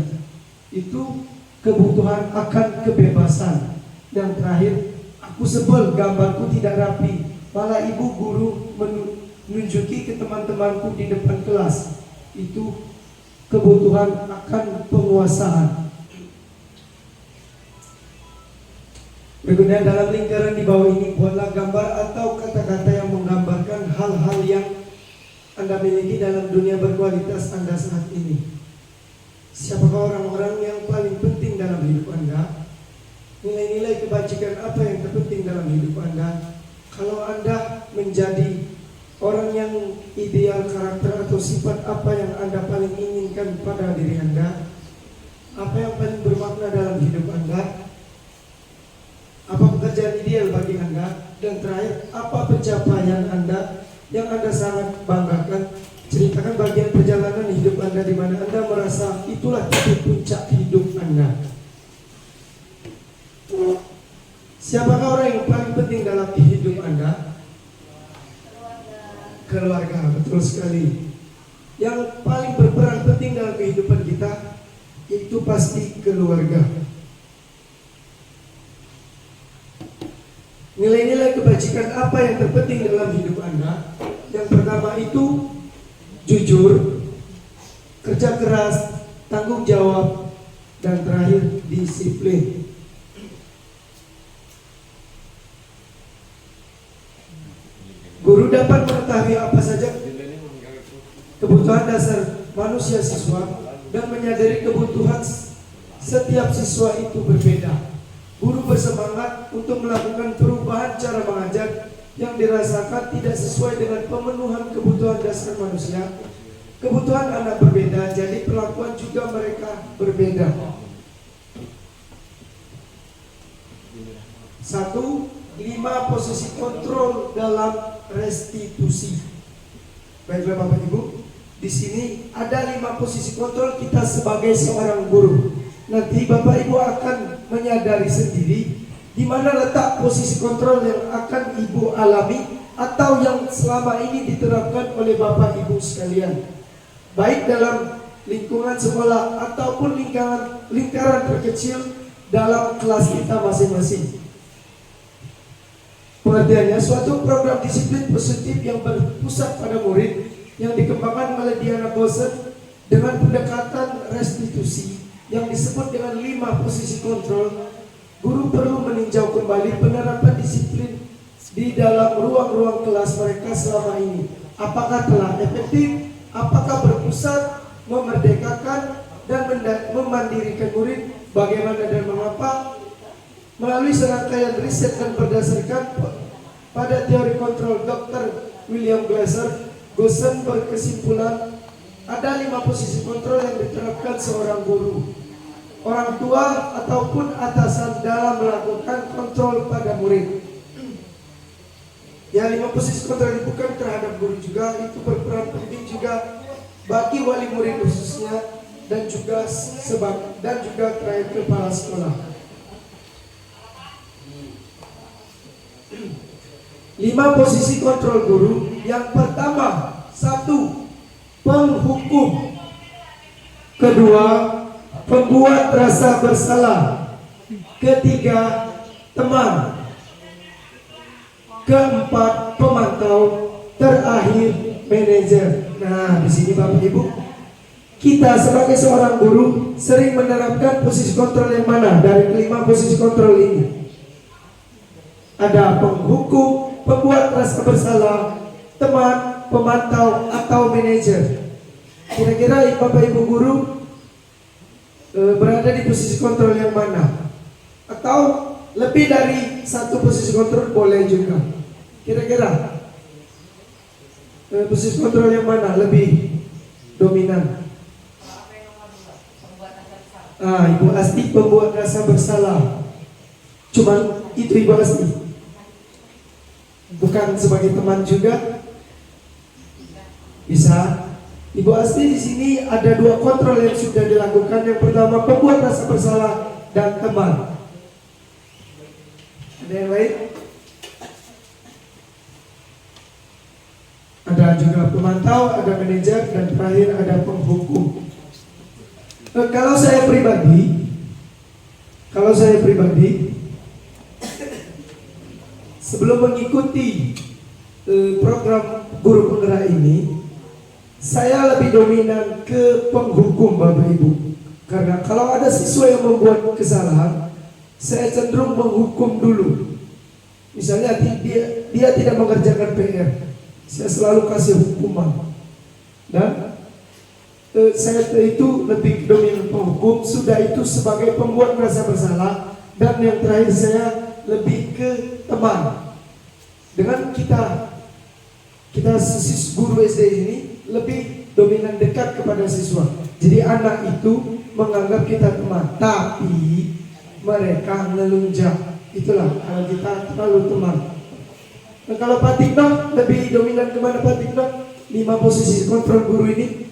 Itu kebutuhan akan kebebasan. Yang terakhir, aku sebel gambarku tidak rapi, malah ibu guru menunjuki ke teman-temanku di depan kelas. Itu kebutuhan akan penguasaan. Berikutnya, dalam lingkaran di bawah ini buatlah gambar atau kata-kata yang menggambarkan hal-hal yang Anda miliki dalam dunia berkualitas Anda saat ini. Siapakah orang-orang yang paling penting dalam hidup Anda? Nilai-nilai kebajikan apa yang terpenting dalam hidup Anda? Kalau Anda menjadi orang yang ideal, karakter atau sifat apa yang Anda paling inginkan pada diri Anda? Apa yang paling bermakna dalam hidup Anda? Apa pekerjaan ideal bagi Anda? Dan terakhir, apa pencapaian Anda yang Anda sangat banggakan? Ceritakan bagian perjalanan hidup Anda di mana Anda merasa itulah titik puncak hidup Anda. Siapakah orang yang paling penting dalam hidup Anda? Keluarga, betul sekali. Yang paling berperan penting dalam kehidupan kita itu pasti keluarga. Nilai-nilai kebajikan apa yang terpenting dalam hidup Anda? Yang pertama itu jujur, kerja keras, tanggung jawab, dan terakhir disiplin. Guru dapat mengetahui apa saja kebutuhan dasar manusia siswa dan menyadari kebutuhan setiap siswa itu berbeda. Guru bersemangat untuk melakukan perubahan cara mengajar yang dirasakan tidak sesuai dengan pemenuhan kebutuhan dasar manusia. Kebutuhan anak berbeda, jadi perlakuan juga mereka berbeda. 5 posisi kontrol dalam restitusi. Baiklah Bapak Ibu, di sini ada 5 posisi kontrol kita sebagai seorang guru. Nanti Bapak Ibu akan menyadari sendiri di mana letak posisi kontrol yang akan Ibu alami atau yang selama ini diterapkan oleh Bapak Ibu sekalian, baik dalam lingkungan sekolah ataupun lingkaran terkecil dalam kelas kita masing-masing. Pengertiannya, suatu program disiplin positif yang berpusat pada murid yang dikembangkan oleh Diana Bosset dengan pendekatan restitusi yang disebut dengan 5 posisi kontrol. Guru perlu meninjau kembali penerapan disiplin di dalam ruang-ruang kelas mereka selama ini. Apakah telah efektif? Apakah berpusat, memerdekakan, dan memandirikan murid? Bagaimana dan mengapa? Melalui serangkaian riset dan berdasarkan pada teori kontrol Dr. William Glasser, Gosen berkesimpulan ada 5 posisi kontrol yang diterapkan seorang guru, orang tua ataupun atasan dalam melakukan kontrol pada murid. Ya, 5 posisi kontrol bukan terhadap guru juga, itu berperan penting juga bagi wali murid khususnya dan juga terakhir kepala sekolah. 5 posisi kontrol guru. Yang pertama, 1. Penghukum. Kedua, pembuat rasa bersalah. Ketiga, teman. Keempat, pemantau. Terakhir, manajer. Nah, di sini Bapak Ibu, kita sebagai seorang guru sering menerapkan posisi kontrol yang mana dari 5 posisi kontrol ini? Ada penghukum, pembuat rasa bersalah, teman, pemantau, atau manajer. Kira-kira Bapak Ibu guru berada di posisi kontrol yang mana? Atau lebih dari 1 posisi kontrol boleh juga. Kira-kira posisi kontrol yang mana lebih dominan? Ibu Asti, pembuat rasa bersalah. Cuman itu Ibu Asti, bukan sebagai teman juga bisa. Ibu Asti, di sini ada 2 kontrol yang sudah dilakukan. Yang pertama, pembuat rasa bersalah dan teman. Ada yang lain? Ada ada juga pemantau, ada manajer, dan terakhir ada penghukum. Kalau saya pribadi, sebelum mengikuti program guru penggerak ini, saya lebih dominan ke penghukum, Bapak Ibu. Karena kalau ada siswa yang membuat kesalahan, saya cenderung menghukum dulu. Misalnya dia tidak mengerjakan PR, saya selalu kasih hukuman. Dan saya itu lebih dominan penghukum. Sudah itu sebagai pembuat merasa bersalah. Dan yang terakhir saya lebih ke teman. Dengan kita guru SD ini lebih dominan dekat kepada siswa. Jadi anak itu menganggap kita teman, tapi mereka ngelunjak. Itulah kalau kita terlalu teman. Nah, kalau Pak Tikno lebih dominan kemana Pak Tikno? 5 posisi kontrol guru ini.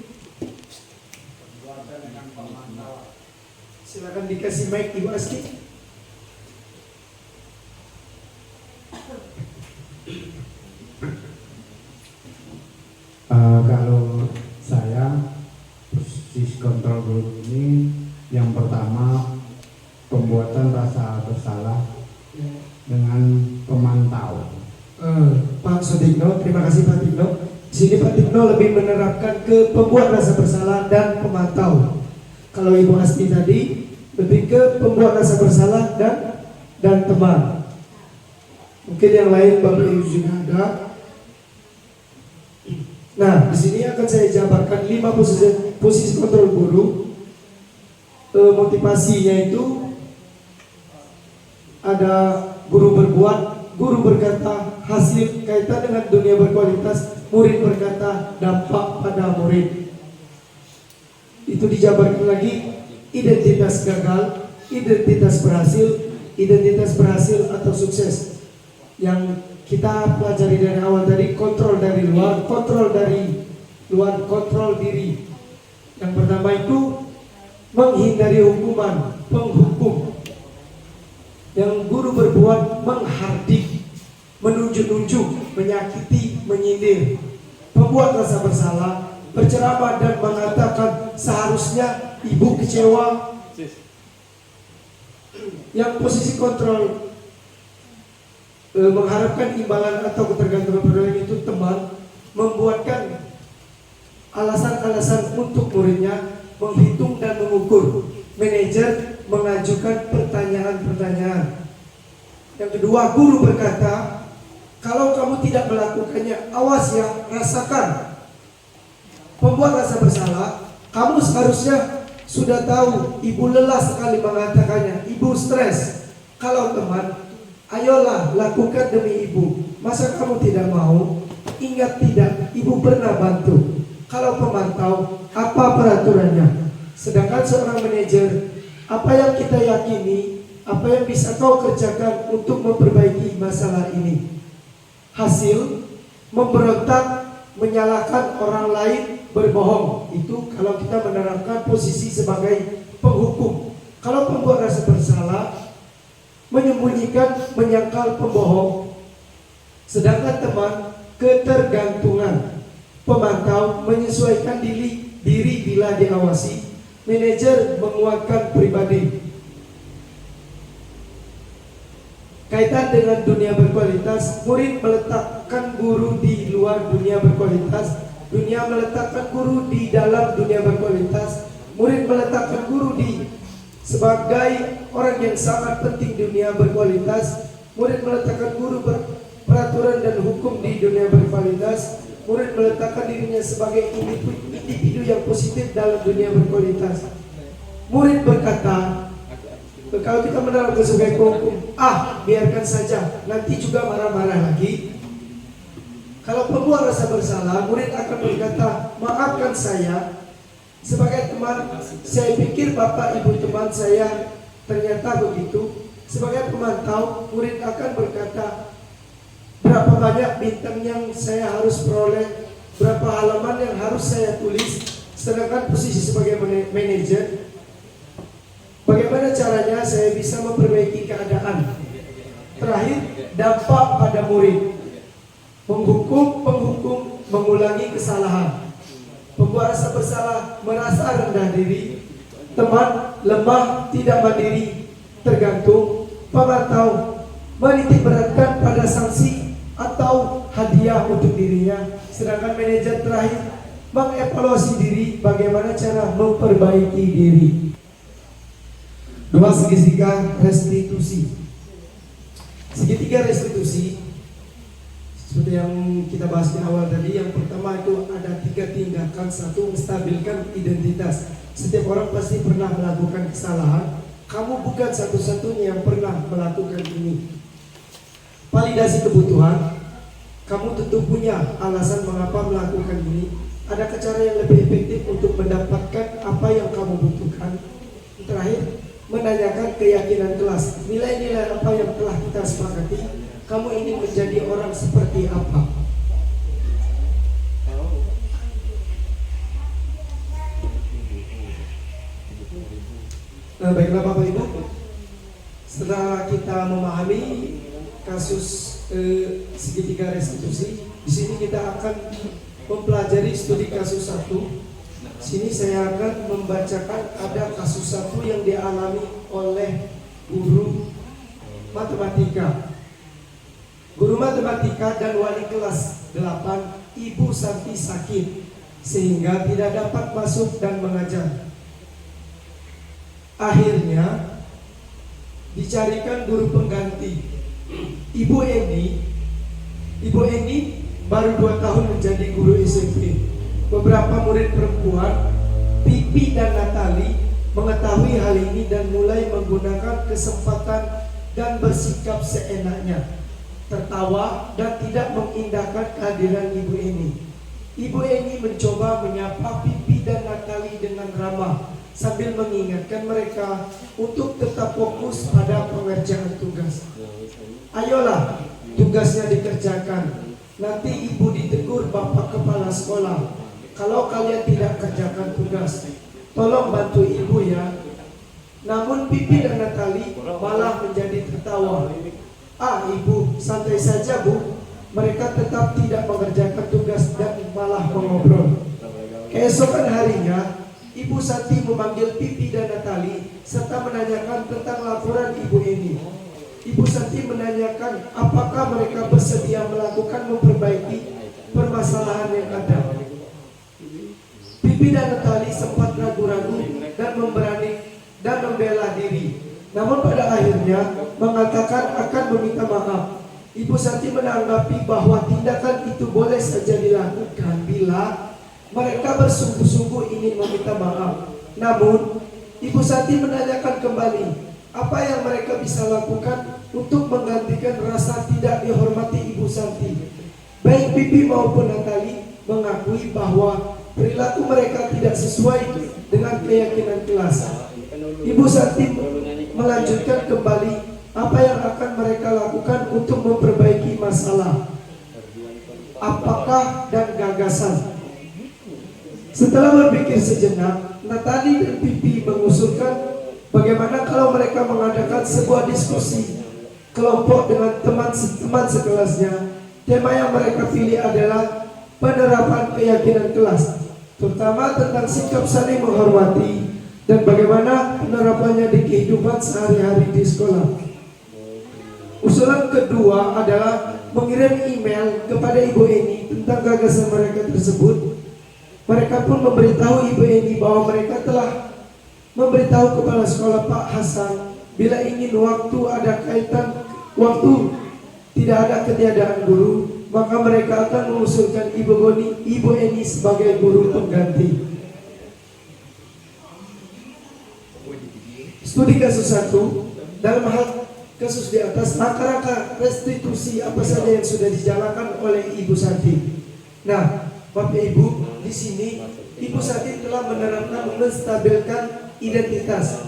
Silakan dikasih mic Ibu Asti. Kalau saya posisi kontrol guru ini, yang pertama pembuatan rasa bersalah dengan pemantau. Pak Sudikno, terima kasih Pak Tikno. Di sini Pak Tikno lebih menerapkan ke pembuat rasa bersalah dan pemantau. Kalau Ibu Asti tadi lebih ke pembuat rasa bersalah dan teman. Mungkin yang lain Bapak Ibu juga ada. Nah, di sini akan saya jabarkan 5 posisi kontrol guru. Motivasinya itu ada guru berbuat, guru berkata, hasil kaitan dengan dunia berkualitas, murid berkata, dampak pada murid. Itu dijabarkan lagi identitas gagal, identitas berhasil atau sukses. Yang kita pelajari dari awal tadi, kontrol dari luar, kontrol diri. Yang pertama itu menghindari hukuman, penghukum. Yang guru berbuat menghardik, menunjuk-nunjuk, menyakiti, menyindir. Pembuat rasa bersalah, berceramah dan mengatakan seharusnya ibu kecewa. Yang posisi kontrol mengharapkan imbalan atau ketergantungan perbuatan itu teman, membuatkan alasan-alasan untuk muridnya, menghitung dan mengukur. Manajer mengajukan pertanyaan-pertanyaan. Yang kedua, guru berkata, kalau kamu tidak melakukannya, awas ya, rasakan. Pembuat rasa bersalah, kamu seharusnya sudah tahu, ibu lelah sekali mengatakannya, ibu stres. Kalau teman, ayolah lakukan demi ibu. Masa kamu tidak mau? Ingat tidak, ibu pernah bantu. Kalau pemantau, apa peraturannya? Sedangkan seorang manajer, apa yang kita yakini, apa yang bisa kau kerjakan untuk memperbaiki masalah ini? Hasil, memberontak, menyalahkan orang lain, berbohong. Itu kalau kita menerapkan posisi sebagai penghukum. Kalau pembuat rasa bersalah, menyembunyikan, menyangkal, pembohong. Sedangkan teman, ketergantungan. Pemantau, menyesuaikan diri bila diawasi. Manajer, menguatkan pribadi. Kaitan dengan dunia berkualitas, murid meletakkan guru di luar dunia berkualitas, dunia meletakkan guru di dalam dunia berkualitas, murid meletakkan guru sebagai orang yang sangat penting dunia berkualitas, murid meletakkan guru peraturan dan hukum di dunia berkualitas, murid meletakkan dirinya sebagai individu yang positif dalam dunia berkualitas. Murid berkata, kalau kita menerapkan sebagai hukum, biarkan saja, nanti juga marah-marah lagi. Kalau pembuat rasa bersalah, murid akan berkata, maafkan saya. Sebagai teman, saya pikir bapak ibu teman saya ternyata begitu. Sebagai pemantau, murid akan berkata, berapa banyak bintang yang saya harus peroleh, berapa halaman yang harus saya tulis. Sedangkan posisi sebagai manajer, bagaimana caranya saya bisa memperbaiki keadaan. Terakhir, dampak pada murid. Menghukum, penghukum, mengulangi kesalahan. Pembuat rasa bersalah, merasa rendah diri, teman, lemah, tidak mandiri, tergantung, pemantau, menitik beratkan pada sanksi atau hadiah untuk dirinya. Sedangkan manajer terakhir mengevaluasi diri, bagaimana cara memperbaiki diri. 2. Segitiga restitusi. Segitiga restitusi seperti yang kita bahas di awal tadi, yang pertama itu ada 3 tindakan. 1. Menstabilkan identitas. Setiap orang pasti pernah melakukan kesalahan. Kamu bukan satu-satunya yang pernah melakukan ini. Validasi kebutuhan. Kamu tentu punya alasan mengapa melakukan ini. Ada cara yang lebih efektif untuk mendapatkan apa yang kamu butuhkan. Terakhir, menanyakan keyakinan kelas. Nilai-nilai apa yang telah kita sepakati. Kamu ingin menjadi orang seperti apa? Nah, baiklah Bapak Ibu, setelah kita memahami kasus segitiga restitusi, di sini kita akan mempelajari studi kasus 1. Sini saya akan membacakan ada kasus 1 yang dialami oleh guru matematika. Guru matematika dan wali kelas 8, Ibu Santi sakit sehingga tidak dapat masuk dan mengajar. Akhirnya dicarikan guru pengganti. Ibu Eni baru 2 tahun menjadi guru SMP. Beberapa murid perempuan, Pipi dan Natali, mengetahui hal ini dan mulai menggunakan kesempatan dan bersikap seenaknya, tertawa dan tidak mengindahkan kehadiran Ibu Eni. Ibu Eni mencoba menyapa Pipi dan Natali dengan ramah sambil mengingatkan mereka untuk tetap fokus pada pengerjaan tugas. Ayolah, tugasnya dikerjakan. Nanti ibu ditegur bapak kepala sekolah kalau kalian tidak kerjakan tugas. Tolong bantu ibu ya. Namun Pipi dan Natali malah menjadi tertawa. Ah ibu, santai saja bu. Mereka tetap tidak mengerjakan tugas dan malah mengobrol. Keesokan harinya, Ibu Santi memanggil Pipi dan Natali serta menanyakan tentang laporan Ibu Eni. Ibu Santi menanyakan apakah mereka bersedia melakukan memperbaiki permasalahan yang ada. Pipi dan Natali sempat ragu-ragu dan membela diri. Namun pada akhirnya mengatakan akan meminta maaf. Ibu Santi menanggapi bahwa tindakan itu boleh saja dilakukan bila mereka bersungguh-sungguh ingin meminta maaf. Namun Ibu Santi menanyakan kembali apa yang mereka bisa lakukan untuk menggantikan rasa tidak dihormati Ibu Santi. Baik Pipi maupun Natali mengakui bahwa perilaku mereka tidak sesuai dengan keyakinan kelas. Ibu Santi melanjutkan kembali apa yang akan mereka lakukan untuk memperbaiki masalah. Apakah dan gagasan. Setelah berpikir sejenak, Natali dan Pipi mengusulkan bagaimana kalau mereka mengadakan sebuah diskusi kelompok dengan teman sekelasnya. Tema yang mereka pilih adalah penerapan keyakinan kelas, terutama tentang sikap saling menghormati dan bagaimana penerapannya di kehidupan sehari-hari di sekolah. Usulan kedua adalah mengirim email kepada Ibu Eni tentang gagasan mereka tersebut. Mereka pun memberitahu Ibu Eni bahwa mereka telah memberitahu kepala sekolah Pak Hasan bila ingin waktu tidak ada ketiadaan guru, maka mereka akan mengusulkan Ibu Eni sebagai guru pengganti. Studi kasus 1. Dalam hal kasus di atas, rangka-rangka restitusi apa saja yang sudah dijalankan oleh Ibu Santi. Nah, Bapak Ibu, di sini Ibu Santi telah menerapkan menstabilkan identitas.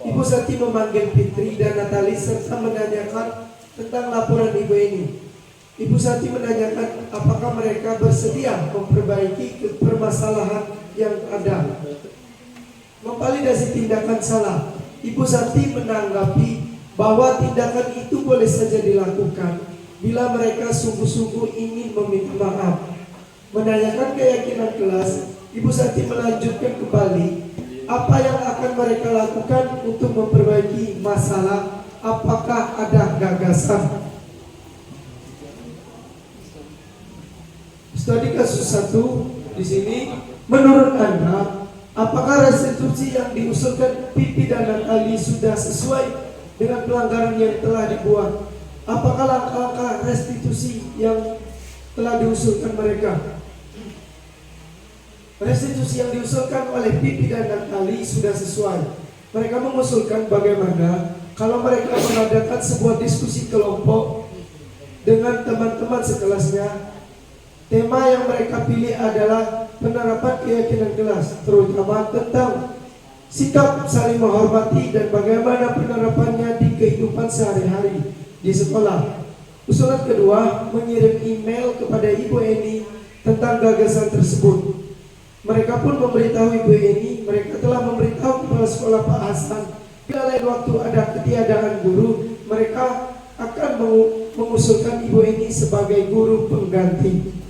Ibu Santi memanggil Fitri dan Natali serta menanyakan tentang laporan Ibu Eni. Ibu Santi menanyakan apakah mereka bersedia memperbaiki permasalahan yang ada. Memvalidasi tindakan salah. Ibu Santi menanggapi bahwa tindakan itu boleh saja dilakukan bila mereka sungguh-sungguh ingin meminta maaf. menanyakan keyakinan kelas, Ibu Santi melanjutkan kembali apa yang akan mereka lakukan untuk memperbaiki masalah. Apakah ada gagasan? Studi kasus 1 di sini, menurut Anda, apakah restitusi yang diusulkan Pipi dan Natali sudah sesuai dengan pelanggaran yang telah dibuat? Apakah langkah-langkah restitusi yang telah diusulkan mereka? Restitusi yang diusulkan oleh Pipi dan Natali sudah sesuai. Mereka mengusulkan bagaimana kalau mereka mengadakan sebuah diskusi kelompok dengan teman-teman sekelasnya. Tema yang mereka pilih adalah penerapan keyakinan kelas, terutama tentang sikap saling menghormati dan bagaimana penerapannya di kehidupan sehari-hari di sekolah. Usulan kedua, mengirim email kepada Ibu Eni tentang gagasan tersebut. Mereka pun memberitahu Ibu Eni, mereka telah memberitahu kepala sekolah Pak Hasan, bila lain waktu ada ketiadaan guru, mereka akan mengusulkan Ibu Eni sebagai guru pengganti.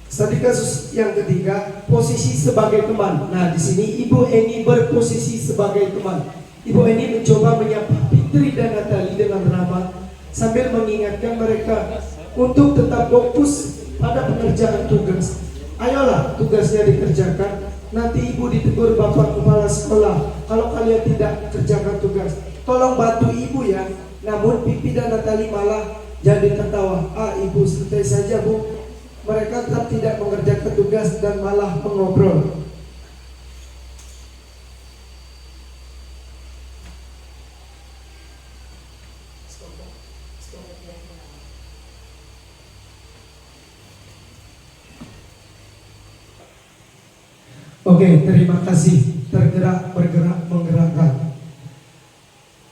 Studi kasus yang ketiga, posisi sebagai teman. Nah, di sini Ibu Eni berposisi sebagai teman. Ibu Eni mencoba menyapa Fitri dan Natali dengan ramah sambil mengingatkan mereka untuk tetap fokus pada pengerjaan tugas. Ayolah, tugasnya dikerjakan. Nanti Ibu ditegur Bapak Kepala Sekolah kalau kalian tidak kerjakan tugas. Tolong bantu Ibu ya. Namun Pipi dan Natali malah jadi tertawa. Ibu santai saja Bu. Mereka tetap tidak mengerjakan tugas dan malah mengobrol. Oke, terima kasih. Tergerak, bergerak, menggerakkan.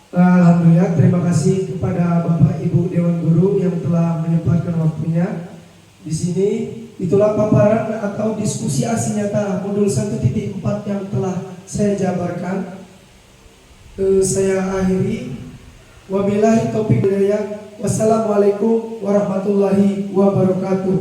Alhamdulillah, terima kasih kepada Bapak Ibu Dewan Guru yang telah menyempatkan waktunya. Di sini itulah paparan atau diskusi aksi nyata modul 1.4 yang telah saya jabarkan. Saya akhiri. Wabillahi taufiq wal hidayah. Wassalamualaikum warahmatullahi wabarakatuh.